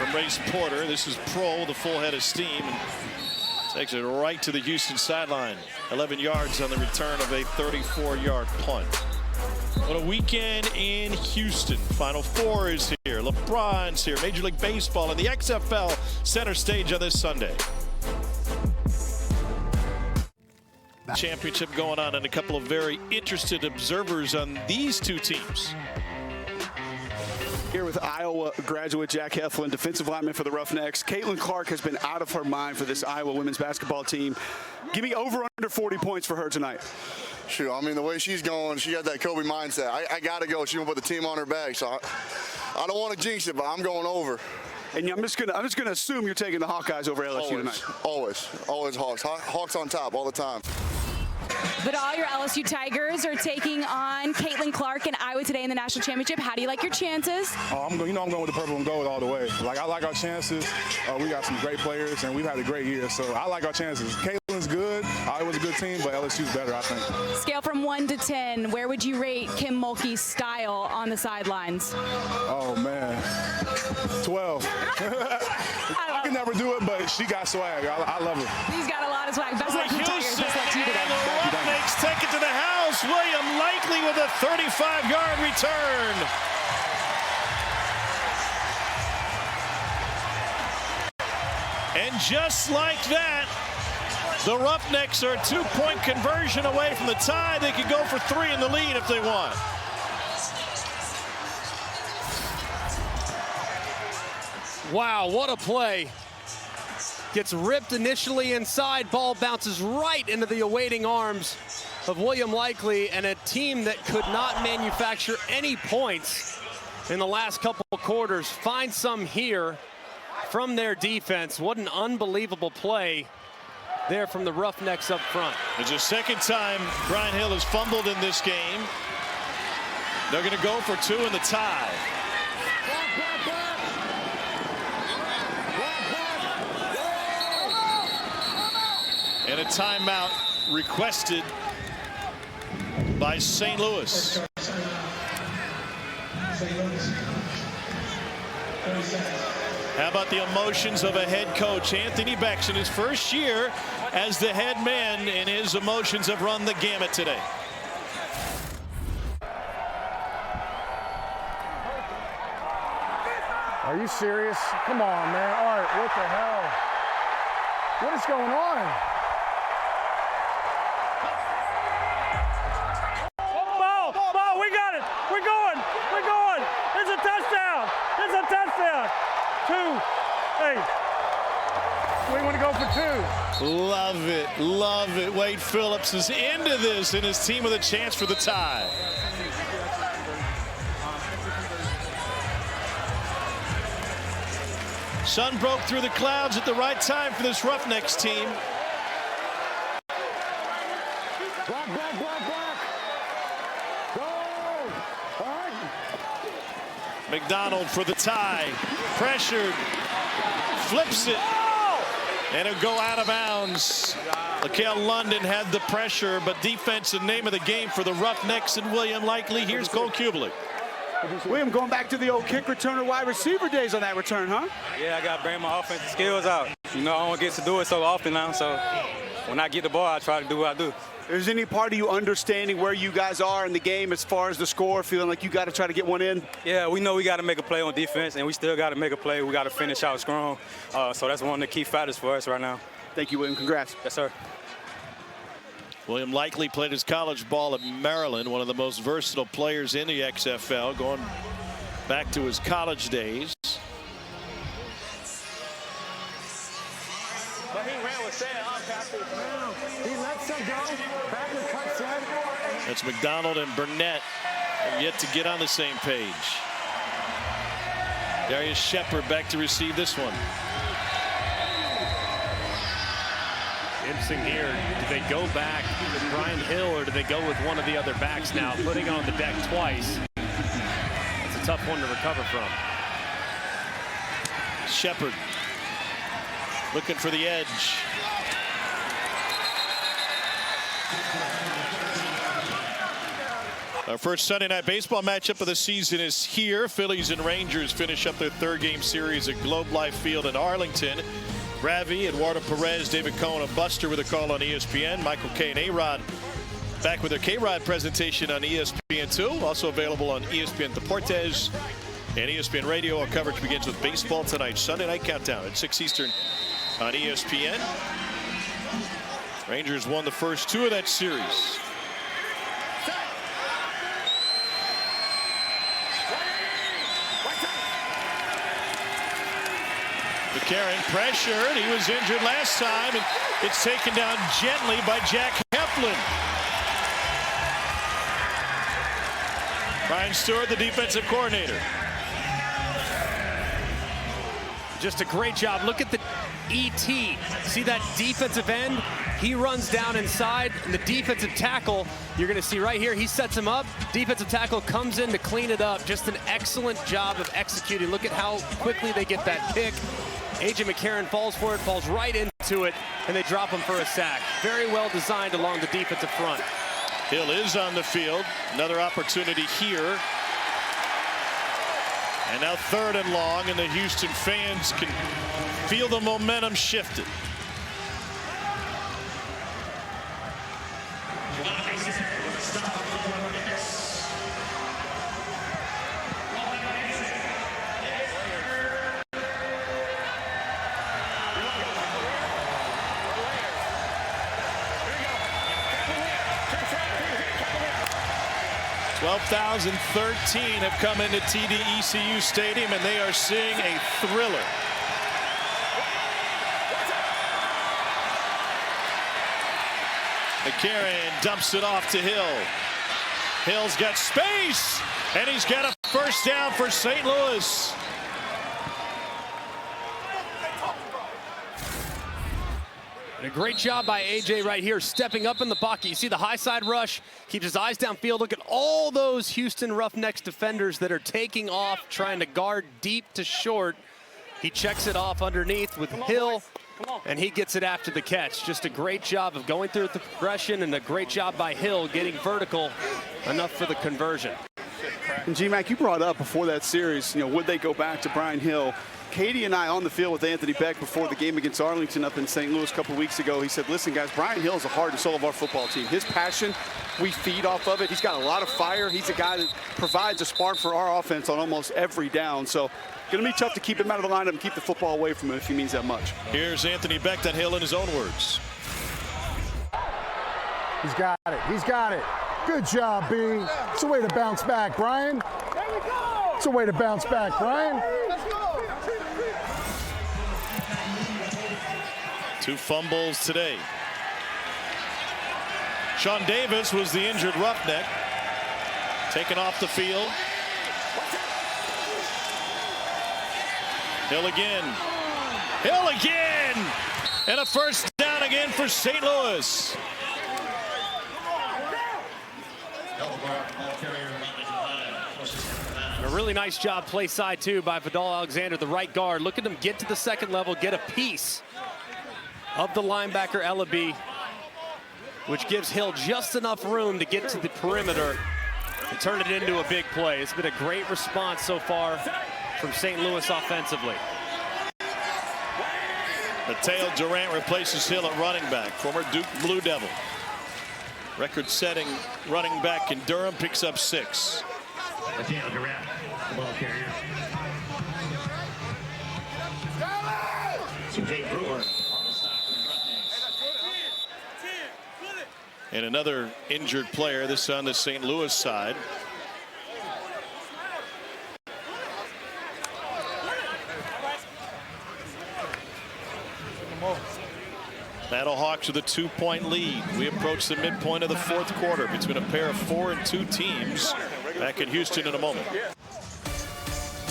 B: from Race Porter. This is Pro with a full head of steam. And takes it right to the Houston sideline. 11 yards on the return of a 34-yard punt. What a weekend in Houston. Final Four is here. LeBron's here. Major League Baseball and the XFL center stage on this Sunday. Championship going on, and a couple of very interested observers on these two teams.
H: Here with Iowa graduate Jack Heflin, defensive lineman for the Roughnecks. Caitlin Clark has been out of her mind for this Iowa women's basketball team. Give me over under 40 points for her tonight.
M: Shoot, I mean, the way she's going, she got that Kobe mindset. I got to go. She's going to put the team on her back. So I don't want to jinx it, but I'm going over.
H: And I'm just gonna assume you're taking the Hawkeyes over LSU tonight.
M: Always Hawks. Hawks on top all the time.
F: But all your LSU Tigers are taking on Caitlin Clark and Iowa today in the national championship. How do you like your chances?
R: I'm going with the purple and gold all the way. Like, I like our chances. We got some great players, and we've had a great year. So I like our chances. Caitlin's good. Iowa's a good team, but LSU's better, I think.
F: Scale from 1 to 10, where would you rate Kim Mulkey's style on the sidelines?
R: Oh, man. 12. I can never do it, but she got swag. I love her.
F: He's got a lot of swag. Best luck to the Tigers. Best luck to you today.
B: Roughnecks take it to the house. William Likely with a 35-yard return. And just like that, the Roughnecks are a 2-point conversion away from the tie. They could go for 3 in the lead if they want.
C: Wow, what a play. Gets ripped initially inside. Ball bounces right into the awaiting arms of William Likely, and a team that could not manufacture any points in the last couple of quarters finds some here from their defense. What an unbelievable play there from the Roughnecks up front.
B: It's the second time Brian Hill has fumbled in this game. They're going to go for 2 in the tie. And a timeout requested by St. Louis. How about the emotions of a head coach? Anthony Bex, in his first year as the head man, and his emotions have run the gamut today.
A: Are you serious? Come on, man. Art, what the hell? What is going on?
U: Ball, we got it. We're going. It's a touchdown. 2. Hey, we want to go for 2.
B: Love it. Wade Phillips is into this, and his team with a chance for the tie. Sun broke through the clouds at the right time for this Roughnecks team.
A: Black. Go! All right.
B: McDonald for the tie. Pressured. Flips it. And it'll go out of bounds. LaKale London had the pressure, but defense, the name of the game for the Roughnecks and William Likely. Here's Cole Kubelik.
H: William, going back to the old kick returner, wide receiver days on that return, huh?
V: Yeah, I got to bring my offensive skills out. You know, I don't get to do it so often now, so when I get the ball, I try to do what I do.
H: Is any part of you understanding where you guys are in the game as far as the score, feeling like you got to try to get one in?
V: Yeah, we know we got to make a play on defense, and we still got to make a play. We got to finish out strong. So that's one of the key factors for us right now.
H: Thank you, William. Congrats.
V: Yes, sir.
B: William Likely played his college ball at Maryland, one of the most versatile players in the XFL, going back to his college days.
U: But he ran with He lets him go. Back to cut set.
B: That's McDonald and Burnett have yet to get on the same page. Darius Shepard back to receive this one.
C: Interesting here. Do they go back with Brian Hill, or do they go with one of the other backs now? Putting it on the deck twice. It's a tough one to recover from.
B: Shepard looking for the edge. Our first Sunday night baseball matchup of the season is here. Phillies and Rangers finish up their third game series at Globe Life Field in Arlington. Ravi, Eduardo Perez, David Cohen, and Buster with a call on ESPN. Michael K. and A-Rod back with their K-Rod presentation on ESPN2. Also available on ESPN Deportes and ESPN Radio. Our coverage begins with baseball tonight. Sunday night countdown at 6 Eastern on ESPN. Rangers won the first two of that series. McCarron pressured. He was injured last time, and it's taken down gently by Jack Heflin. Brian Stewart, the defensive coordinator.
C: Just a great job. Look at the ET. See that defensive end? He runs down inside, and the defensive tackle, you're going to see right here, he sets him up. Defensive tackle comes in to clean it up. Just an excellent job of executing. Look at how quickly they get that pick. A.J. McCarron falls for it, falls right into it, and they drop him for a sack. Very well designed along the defensive front.
B: Hill is on the field. Another opportunity here. And now 3rd and long, and the Houston fans can feel the momentum shifted. $12,013 have come into TD-ECU Stadium, and they are seeing a thriller. McCarron dumps it off to Hill. Hill's got space, and he's got a first down for St. Louis.
C: And a great job by A.J. right here, stepping up in the pocket. You see the high side rush, keeps his eyes downfield. Look at all those Houston Roughnecks defenders that are taking off, trying to guard deep to short. He checks it off underneath with Hill, and he gets it after the catch. Just a great job of going through the progression, and a great job by Hill getting vertical enough for the conversion.
H: And G-Mac, you brought up before that series, would they go back to Brian Hill? Katie and I on the field with Anthony Beck before the game against Arlington up in St. Louis a couple weeks ago. He said, listen, guys, Brian Hill is the heart and soul of our football team. His passion, we feed off of it. He's got a lot of fire. He's a guy that provides a spark for our offense on almost every down. So going to be tough to keep him out of the lineup and keep the football away from him if he means that much.
B: Here's Anthony Beck on Hill in his own words.
A: He's got it. He's got it. Good job, B. It's a way to bounce back, Brian. There we go. It's a way to bounce back, Brian. Let's go.
B: 2 fumbles today. Sean Davis was the injured Roughneck. Taken off the field. Hill again. Hill again! And a first down again for St. Louis.
C: And a really nice job play side too by Vidal Alexander, the right guard. Look at him get to the second level, get a piece of the linebacker Ellaby, which gives Hill just enough room to get to the perimeter and turn it into a big play. It's been a great response so far from St. Louis offensively.
B: Mateo Durant replaces Hill at running back, former Duke Blue Devil. Record-setting running back in Durham picks up 6.
S: Mateo Durant, the ball carrier. So Jake Brewer.
B: And another injured player, this on the St. Louis side. Battlehawks with a 2-point lead. We approach the midpoint of the 4th quarter between a pair of 4 and 2 teams. Back in Houston in a moment.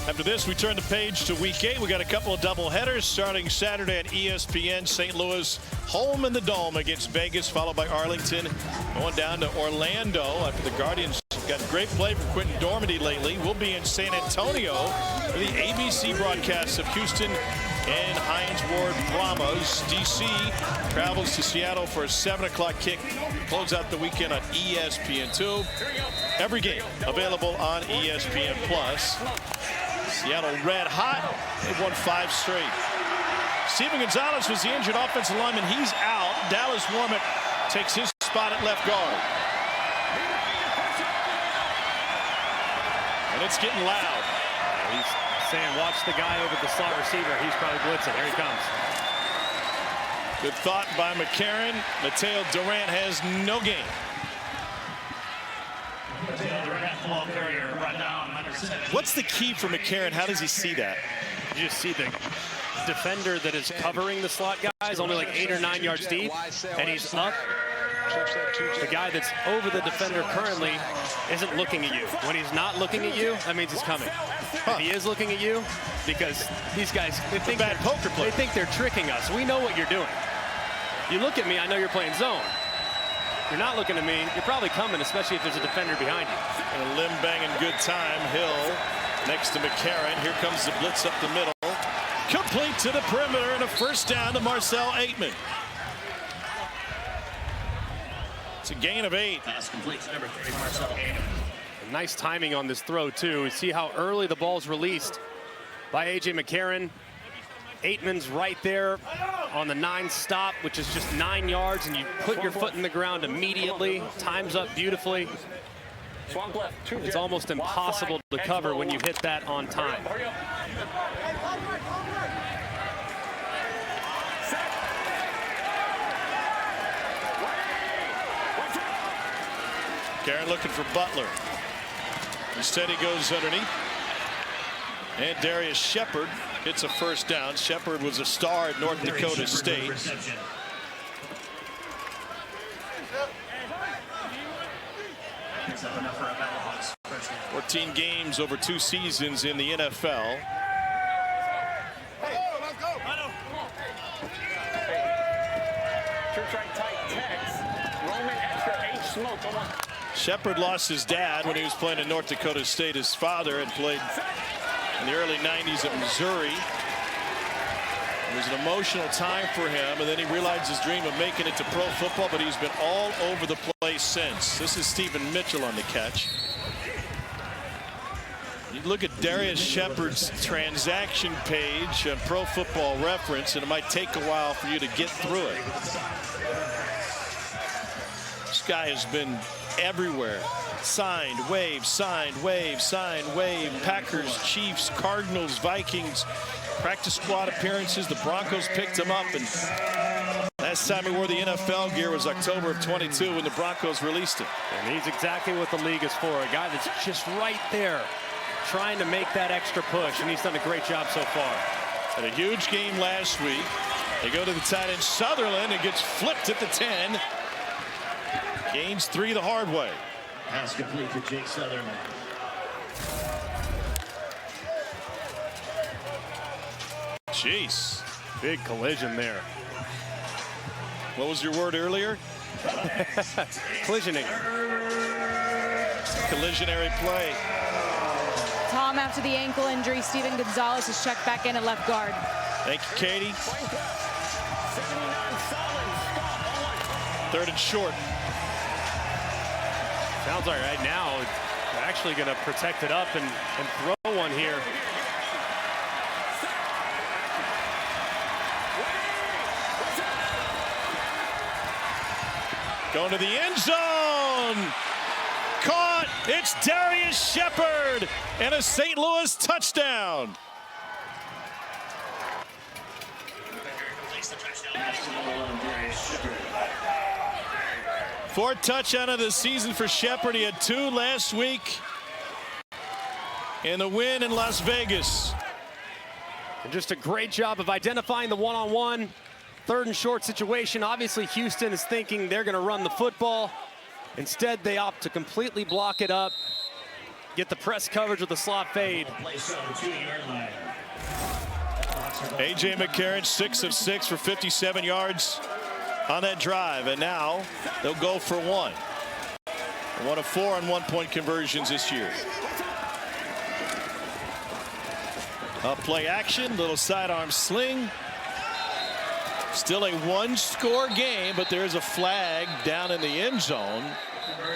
B: After this, we turn the page to Week 8. We got a couple of doubleheaders starting Saturday at ESPN. St. Louis home in the Dome against Vegas, followed by Arlington. Going down to Orlando after the Guardians got great play from Quentin Dormady lately. We'll be in San Antonio for the ABC broadcasts of Houston and Heinz Ward Brahmas. DC travels to Seattle for a 7 o'clock kick. Close out the weekend on ESPN2. every game available on ESPN+. Seattle red hot. They've won 5 straight. Steven Gonzalez was the injured offensive lineman. He's out. Dallas Warmick takes his spot at left guard. And it's getting loud.
C: He's saying, watch the guy over the slot receiver. He's probably blitzing. Here he comes.
B: Good thought by McCarron. Mateo Durant has no game. What's the key for McCarron? How does he see that?
C: You just see the defender that is covering the slot guys, only like 8 or 9 yards deep, and he's up. The guy that's over the defender currently isn't looking at you. When he's not looking at you, that means he's coming. If he is looking at you, because these guys, they think
B: bad poker play.
C: They think they're tricking us. We know what you're doing. You look at me, I know you're playing zone. You're not looking at me, you're probably coming, especially if there's a defender behind you.
B: And a limb banging good time. Hill next to McCarron. Here comes the blitz up the middle. Complete to the perimeter and a first down to Marcel Aitman. It's a gain of 8.
S: Pass complete to number 3, Marcel Aitman.
C: Nice timing on this throw, too. You see how early the ball's released by A.J. McCarron. Aitman's right there on the 9 stop, which is just 9 yards, and you put your foot in the ground immediately. Time's up beautifully. It's almost impossible to cover when you hit that on time.
B: Karen looking for Butler. Instead he goes underneath. And Darius Shepard gets a first down. Shepard was a star at North Dakota State. 14 games over 2 seasons in the NFL. Shepard lost his dad when he was playing at North Dakota State. His father had played in the early 90s at Missouri. It was an emotional time for him, and then he realized his dream of making it to pro football, but he's been all over the place since. This is Stephen Mitchell on the catch. You look at Darius Shepard's transaction page on Pro Football Reference, and it might take a while for you to get through it. This guy has been everywhere. Signed, wave, signed, wave, signed, wave. Packers, Chiefs, Cardinals, Vikings. Practice squad appearances. The Broncos picked him up, and last time he wore the NFL gear was October of 22 when the Broncos released him.
C: And he's exactly what the league is for. A guy that's just right there trying to make that extra push, and he's done a great job so far.
B: Had a huge game last week. They go to the tight end Sutherland and gets flipped at the 10. Gains 3 the hard way.
S: Pass complete to Jake Sutherland.
B: Jeez.
C: Big collision there.
B: What was your word earlier?
C: Collisioning.
B: Collisionary play.
F: Tom, after the ankle injury, Steven Gonzalez is checked back in at left guard.
B: Thank you, Katie. 3rd and short.
C: Sounds like right now they're actually going to protect it up and throw one here.
B: Going to the end zone. Caught. It's Darius Shepard and a St. Louis touchdown. Fourth touchdown of the season for Shepard. He had 2 last week in the win in Las Vegas.
C: And just a great job of identifying the one-on-one. 3rd and short situation. Obviously, Houston is thinking they're going to run the football. Instead, they opt to completely block it up, get the press coverage with the slot fade.
B: A.J. McCarron, 6 of 6 for 57 yards on that drive. And now they'll go for 1. 1 of 4 on 1-point conversions this year. Play action, little sidearm sling. Still a 1-score game, but there's a flag down in the end zone.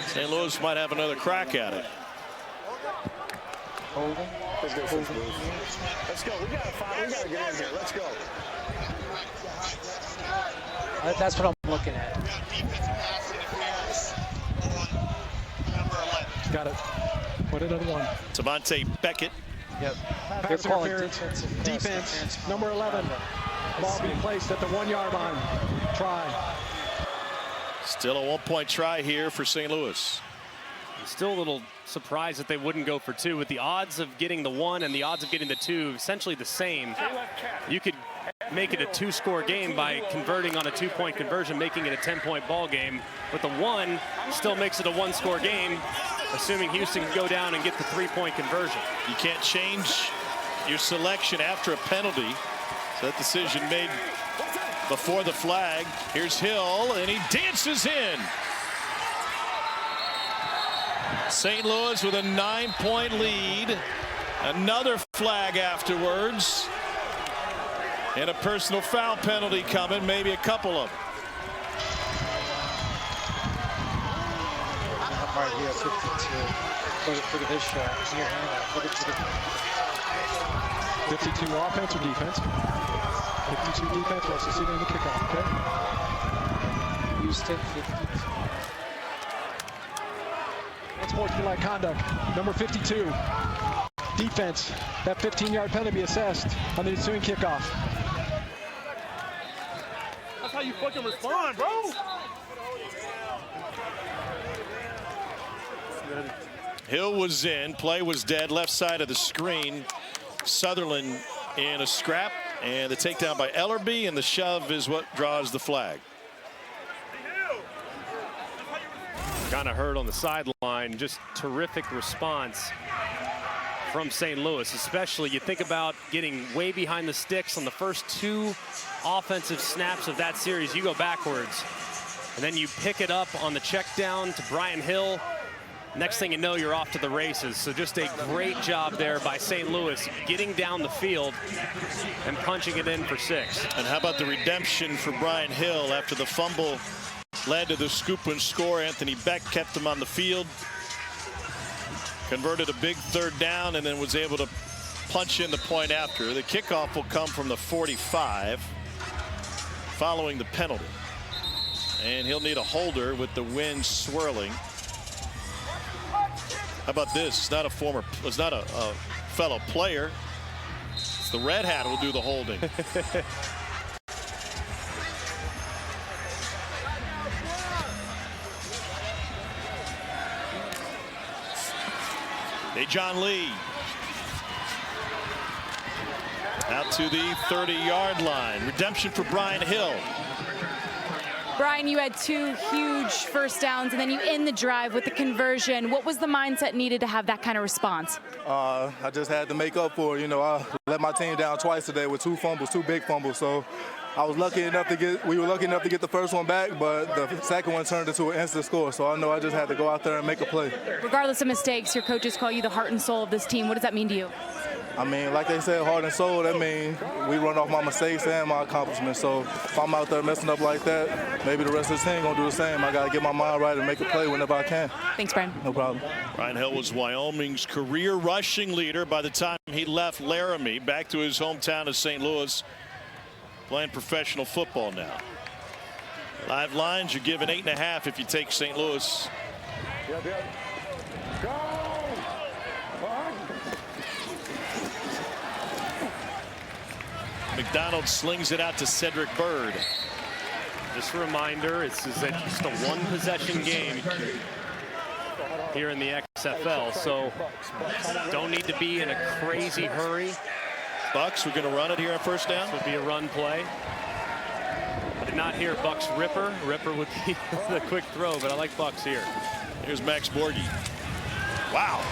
B: St. Louis might have another crack at it.
H: Let's go. Let's go. We gotta get in here. Let's go.
J: That's what I'm looking at.
A: Got it. Put it on one.
B: Tamonte Beckett.
J: Yep.
A: They're calling defense. Number 11. Ball being placed at the 1-yard line. Try.
B: Still a 1-point try here for St. Louis.
C: Still a little surprised that they wouldn't go for 2. With the odds of getting the 1 and the odds of getting the 2 essentially the same, you could make it a 2-score game by converting on a 2-point conversion, making it a 10-point ball game. But the 1 still makes it a 1-score game, assuming Houston can go down and get the 3-point conversion.
B: You can't change your selection after a penalty. So that decision made before the flag. Here's Hill, and he dances in. St. Louis with a 9-point lead. Another flag afterwards. And a personal foul penalty coming, maybe a couple of them.
J: Right here, 52. Look at this shot. Here, look at
A: 52 offense or defense? 52 defense. Let's see it in the kickoff, okay?
J: Houston, 52.
A: Unsportsmanlike conduct. Number 52. Defense. That 15-yard penalty be assessed on the ensuing kickoff.
U: That's how you fucking respond, bro.
B: Hill was in, play was dead, left side of the screen. Sutherland in a scrap, and the takedown by Ellerby, and the shove is what draws the flag.
C: Kind of hurt on the sideline. Just terrific response from St. Louis, especially you think about getting way behind the sticks on the first 2 offensive snaps of that series. You go backwards, and then you pick it up on the check down to Brian Hill. Next thing you know, you're off to the races. So just a great job there by St. Louis, getting down the field and punching it in for 6.
B: And how about the redemption for Brian Hill after the fumble led to the scoop and score? Anthony Beck kept him on the field, converted a big 3rd down, and then was able to punch in the point after. The kickoff will come from the 45 following the penalty. And he'll need a holder with the wind swirling. How about this? It's not a fellow player. It's the red hat who will do the holding. John Lee out to the 30-yard line. Redemption for Brian Hill.
F: Brian, you had 2 huge first downs, and then you end the drive with the conversion. What was the mindset needed to have that kind of response?
R: I just had to make up for it. You know, I let my team down twice today with 2 fumbles, 2 big fumbles. So we were lucky enough to get the first one back, but the second one turned into an instant score. So I know I just had to go out there and make a play. Regardless of mistakes, your coaches call you the heart and soul of this team. What does that mean to you? I mean, like they said, heart and soul, that means we run off my mistakes and my accomplishments. So if I'm out there messing up like that, maybe the rest of the team gonna do the same. I gotta get my mind right and make a play whenever I can. Thanks, Brian. No problem.
B: Brian Hill was Wyoming's career rushing leader by the time he left Laramie, back to his hometown of St. Louis, playing professional football now. Live lines, you're given 8.5 if you take St. Louis.
H: Go!
B: McDonald slings it out to Cedric Bird.
C: Just a reminder, it's just a 1-possession game here in the XFL, so don't need to be in a crazy hurry.
B: Bucks, we're going to run it here on first down.
C: This would be a run play. I did not hear Bucks Ripper. Ripper would be the quick throw, but I like Bucks here.
B: Here's Max Borghi. Wow.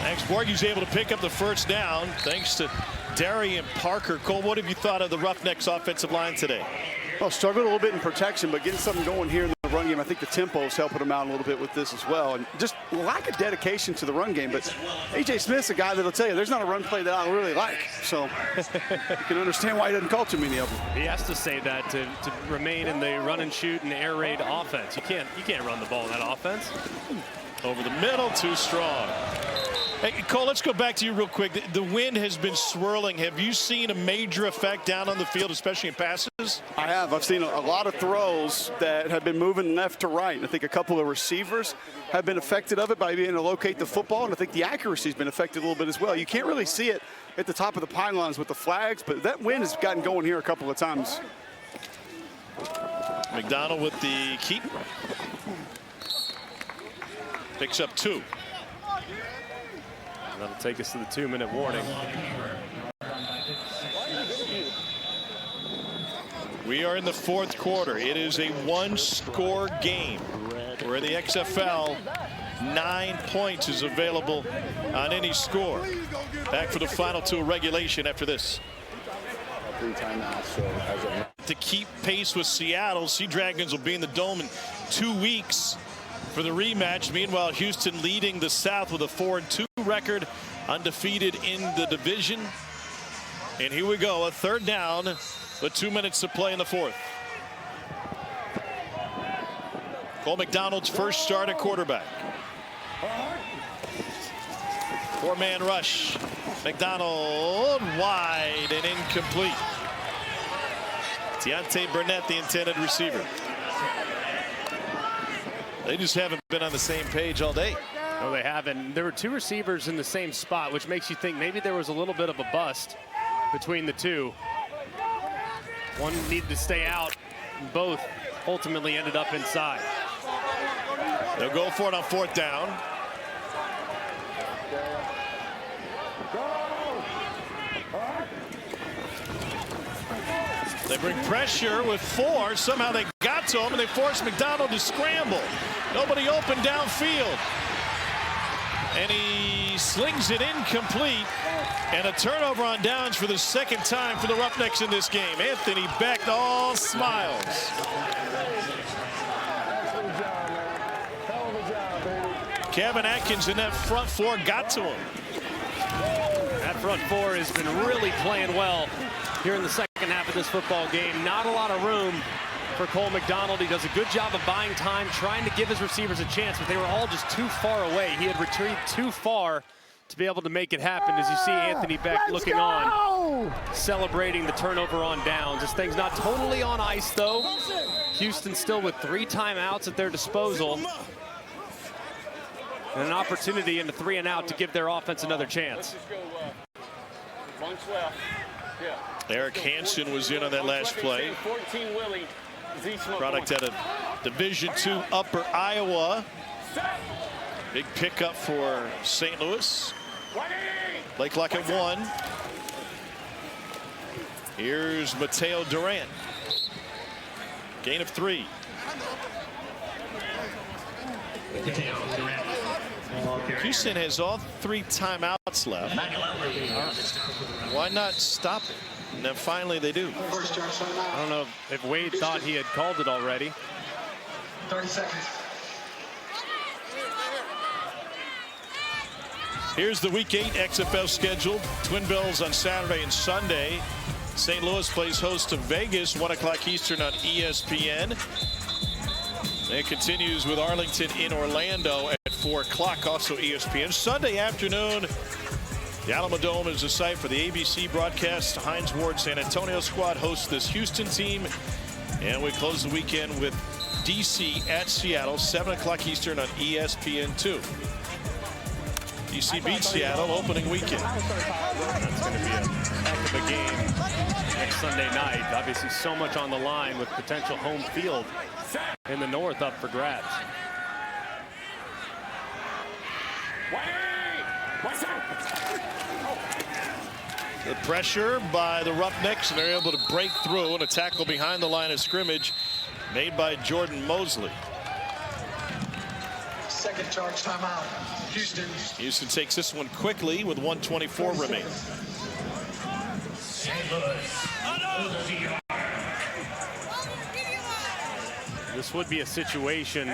B: Max Borghi's able to pick up the first down thanks to Darian Parker. Cole, what have you thought of the Roughnecks offensive line today?
H: Well, struggled a little bit in protection, but getting something going here in the the run game. I think the tempo is helping them out a little bit with this as well. And just lack of dedication to the run game. But A.J. Smith's a guy that'll tell you there's not a run play that I really like. So you can understand why he doesn't call too many of them.
C: He has to say that to remain in the run and shoot and air raid offense. You can't run the ball in that offense.
B: Over the middle, too strong. Hey, Cole, let's go back to you real quick. The wind has been swirling. Have you seen a major effect down on the field, especially in passes?
H: I have. I've seen a lot of throws that have been moving left to right. And I think a couple of receivers have been affected of it by being able to locate the football. And I think the accuracy has been affected a little bit as well. You can't really see it at the top of the pylons with the flags, but that wind has gotten going here a couple of times.
B: McDonald with the keep. Picks up 2.
C: That'll take us to the 2-minute warning.
B: We are in the 4th quarter. It is a 1-score game. We're in the XFL. 9 points is available on any score. Back for the final 2 of regulation after this. To keep pace with Seattle, Sea Dragons will be in the Dome in 2 weeks for the rematch. Meanwhile, Houston leading the South with a 4-2 record, undefeated in the division. And here we go, a 3rd down with 2 minutes to play in the 4th. Cole McDonald's first start at quarterback. 4-man rush. McDonald wide and incomplete. Deontay Burnett, the intended receiver. They just haven't been on the same page all day.
C: No, they haven't. There were 2 receivers in the same spot, which makes you think maybe there was a little bit of a bust between the 2. One needed to stay out. Both ultimately ended up inside.
B: They'll go for it on 4th down. They bring pressure with 4. Somehow they got to him, and they forced McDonald to scramble. Nobody open downfield. And he slings it incomplete. And a turnover on downs for the 2nd time for the Roughnecks in this game. Anthony Beck, all smiles. Kevin Atkins in that front 4 got to him.
C: That front 4 has been really playing well here in the 2nd half of this football game. Not a lot of room for Cole McDonald. He does a good job of buying time, trying to give his receivers a chance, but they were all just too far away. He had retreated too far to be able to make it happen. As you see Anthony Beck looking on, celebrating the turnover on downs. This thing's not totally on ice, though. Houston still with 3 timeouts at their disposal. And an opportunity in the 3 and out to give their offense another chance.
B: Eric Hansen was in on that last play. Product out of Division II Upper Iowa. Big pickup for St. Louis. Blake Lockett 1. Here's Mateo Durant. Gain of 3. Houston has all 3 timeouts left. Why not stop it? And then finally they do.
C: I don't know if Wade thought he had called it already.
S: 30 seconds.
B: Here's the Week 8 XFL schedule. Twin Bills on Saturday and Sunday. St. Louis plays host to Vegas, 1 o'clock Eastern on ESPN. It continues with Arlington in Orlando at 4 o'clock, also ESPN. Sunday afternoon, the Alamodome is the site for the ABC broadcast. Hines Ward San Antonio squad hosts this Houston team. And we close the weekend with DC at Seattle, 7 o'clock Eastern on ESPN2. DC beats Seattle opening weekend.
C: That's going to be a heck of a game next Sunday night. Obviously so much on the line with potential home field in the north up for grabs.
B: The pressure by the Roughnecks, and they're able to break through, and a tackle behind the line of scrimmage made by Jordan Mosley.
S: 2nd charge timeout. Houston.
B: Houston takes this one quickly with 1:24 remaining.
C: This would be a situation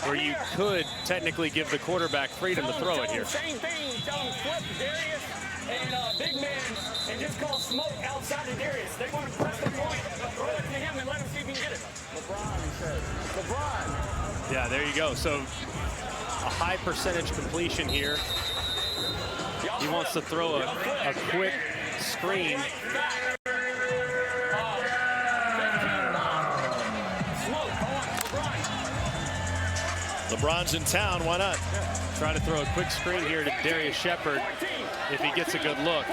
C: where you could technically give the quarterback freedom to throw it here.
E: Same thing, tell him flip Darius and big man and just call smoke outside of Darius. They want to press the point, throw it to him and let him see if he can get it. LeBron, he says. LeBron.
C: Yeah, there you go. So a high percentage completion here. He wants to throw a quick screen.
B: LeBron's in town, why not?
C: Trying to throw a quick screen here to Darius Shepherd if he gets a good look.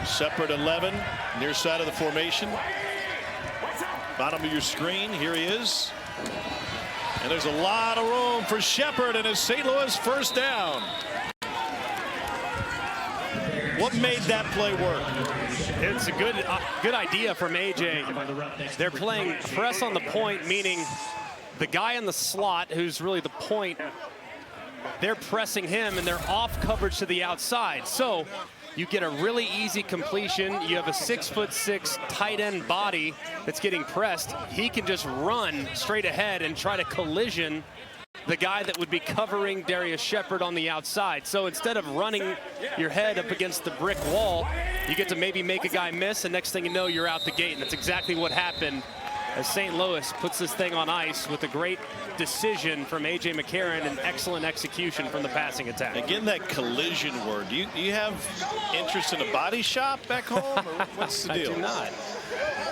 B: Shepherd 11, near side of the formation. Bottom of your screen, here he is. And there's a lot of room for Shepherd and it's St. Louis first down. What made that play work?
C: It's a good idea from AJ. They're playing press on the point, meaning the guy in the slot, who's really the point, they're pressing him and they're off coverage to the outside. So you get a really easy completion. You have a 6'6" tight end body that's getting pressed. He can just run straight ahead and try to collision the guy that would be covering Darius Shepherd on the outside. So instead of running your head up against the brick wall, you get to maybe make a guy miss, and next thing you know, you're out the gate. And that's exactly what happened as St. Louis puts this thing on ice with a great decision from A.J. McCarron and excellent execution from the passing attack.
B: Again, that collision word. Do you have interest in a body shop back home? Or what's the deal?
C: I do not.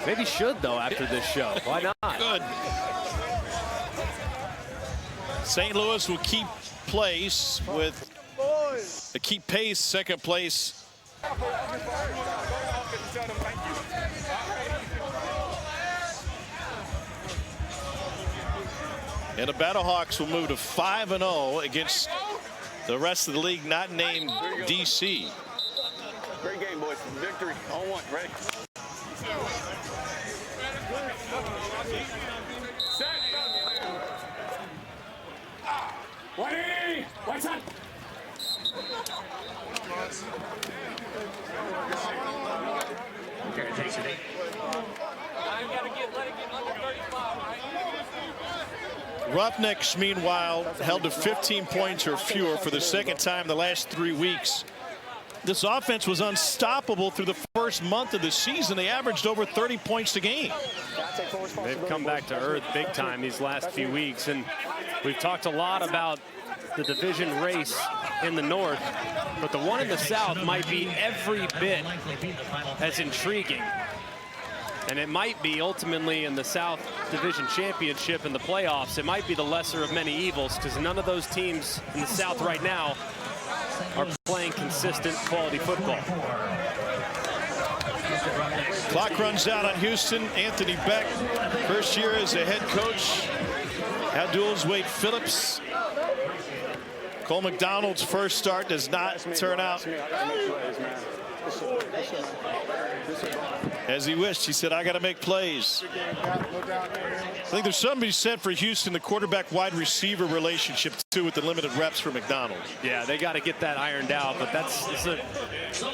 C: Maybe should, though, after this show. Why not?
B: Good. St. Louis will keep pace with second place. And the Battlehawks will move to 5-0 against the rest of the league not named DC.
E: Great game, boys. Victory. On one. Ready? Set. 180. White side. Okay, takes it.
B: Roughnecks, meanwhile, held to 15 points or fewer for the second time the last 3 weeks. This offense was unstoppable through the first month of the season. They averaged over 30 points a game.
C: They've come back to earth big time these last few weeks, and we've talked a lot about the division race in the north, but the one in the south might be every bit as intriguing. And it might be ultimately in the South Division Championship in the playoffs. It might be the lesser of many evils, because none of those teams in the South right now are playing consistent quality football.
B: Clock runs out on Houston. Anthony Beck, first year as a head coach. Abdul's Wade Phillips. Cole McDonald's first start does not turn out as he wished. He said, I got to make plays. I think there's something to be said for Houston, the quarterback-wide receiver relationship, too, with the limited reps for McDonald.
C: Yeah, they got to get that ironed out, but it's an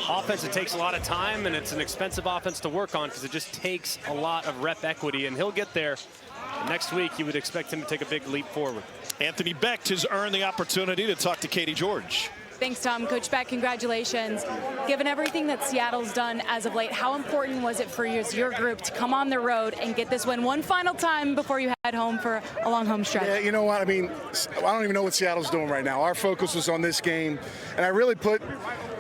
C: offense that takes a lot of time, and it's an expensive offense to work on because it just takes a lot of rep equity, and he'll get there. Next week, you would expect him to take a big leap forward.
B: Anthony Becht has earned the opportunity to talk to Katie George.
F: Thanks, Tom. Coach Beck, congratulations. Given everything that Seattle's done as of late, how important was it for your group to come on the road and get this win one final time before you head home for a long home stretch?
M: Yeah, you know what? I mean, I don't even know what Seattle's doing right now. Our focus was on this game, and I really put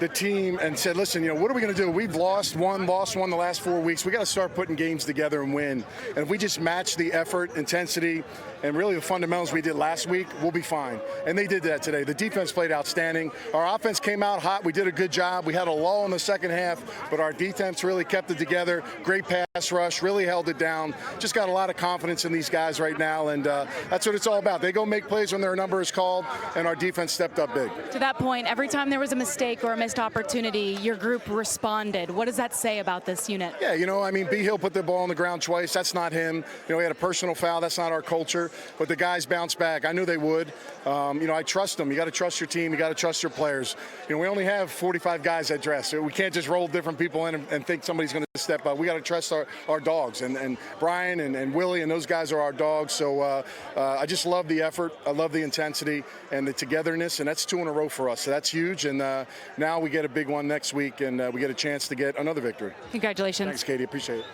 M: the team and said, listen, you know, what are we going to do? We've lost one the last 4 weeks. We got to start putting games together and win. And if we just match the effort, intensity, and really the fundamentals we did last week, we'll be fine. And they did that today. The defense played outstanding. Our offense came out hot. We did a good job. We had a lull in the second half, but our defense really kept it together. Great pass rush, really held it down. Just got a lot of confidence in these guys right now, and that's what it's all about. They go make plays when their number is called, and our defense stepped up big.
F: To that point, every time there was a mistake or a missed opportunity, your group responded. What does that say about this unit?
M: Yeah, you know, I mean, B. Hill put the ball on the ground twice. That's not him. You know, he had a personal foul. That's not our culture. but the guys bounced back. I knew they would. I trust them. You got to trust your team. You got to trust your players. We only have 45 guys that dress. So we can't just roll different people in and think somebody's going to step up. We got to trust our dogs. And Brian and Willie and those guys are our dogs. So I just love the effort. I love the intensity and the togetherness. And that's 2 in a row for us. So that's huge. And now we get a big one next week, and we get a chance to get another victory.
F: Congratulations.
M: Thanks, Katie. Appreciate it.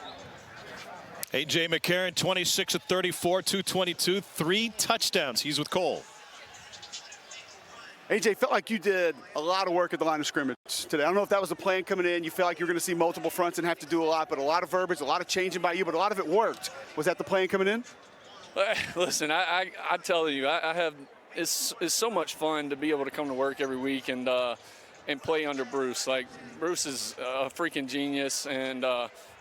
B: A.J. McCarron, 26 of 34, 222, 3 touchdowns. He's with Cole.
H: AJ, felt like you did a lot of work at the line of scrimmage today. I don't know if that was the plan coming in. You felt like you were going to see multiple fronts and have to do a lot, but a lot of verbiage, a lot of changing by you, but a lot of it worked. Was that the plan coming in?
G: Listen, I tell you, I have it's so much fun to be able to come to work every week and play under Bruce. Like, Bruce is a freaking genius, and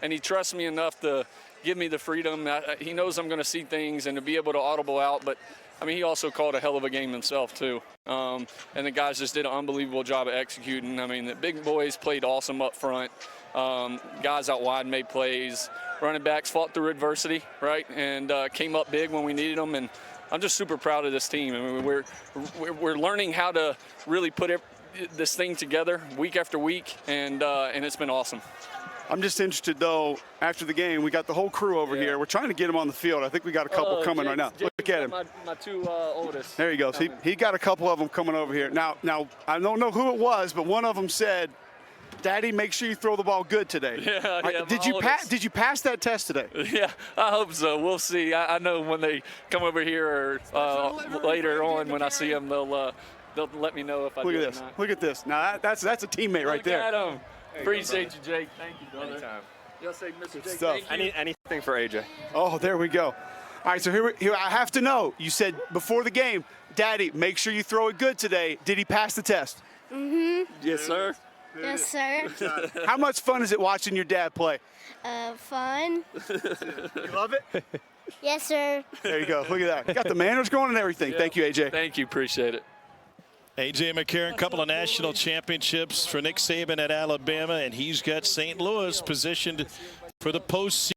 G: he trusts me enough to give me the freedom. He knows I'm going to see things and to be able to audible out, but I mean, he also called a hell of a game himself, too. And the guys just did an unbelievable job of executing. I mean, the big boys played awesome up front. Guys out wide made plays. Running backs fought through adversity, right, and came up big when we needed them. And I'm just super proud of this team. I mean, we're learning how to really put this thing together week after week, and it's been awesome.
H: I'm just interested, though, after the game, we got the whole crew over here. We're trying to get him on the field. I think we got a couple coming right now. Look at him.
G: My 2 oldest.
H: There he goes. He got a couple of them coming over here. Now, I don't know who it was, but one of them said, Daddy, make sure you throw the ball good today.
G: Yeah,
H: did you pass that test today?
G: Yeah, I hope so. We'll see. I know when they come over here or later on when I see them, they'll let me know if I
H: Look
G: did
H: at this.
G: or not.
H: Look at this. Now, that's a teammate right there.
G: Look at him. Appreciate you, Jake. Thank you, brother. Anytime. Y'all say, Mr. Jake,
H: Stuff.
G: thank you.
V: Anything for AJ.
H: Oh, there we go. All right, so here I have to know. You said before the game, Daddy, make sure you throw it good today. Did he pass the test?
L: Mm-hmm.
G: Yes, sir.
L: Yes, sir.
H: How much fun is it watching your dad play?
L: Fun.
H: You love it?
L: Yes, sir.
H: There you go. Look at that. You got the manners going and everything.
G: Yeah.
H: Thank you, AJ.
G: Thank you. Appreciate it.
B: A.J. McCarron, couple of national championships for Nick Saban at Alabama, and he's got St. Louis positioned for the postseason.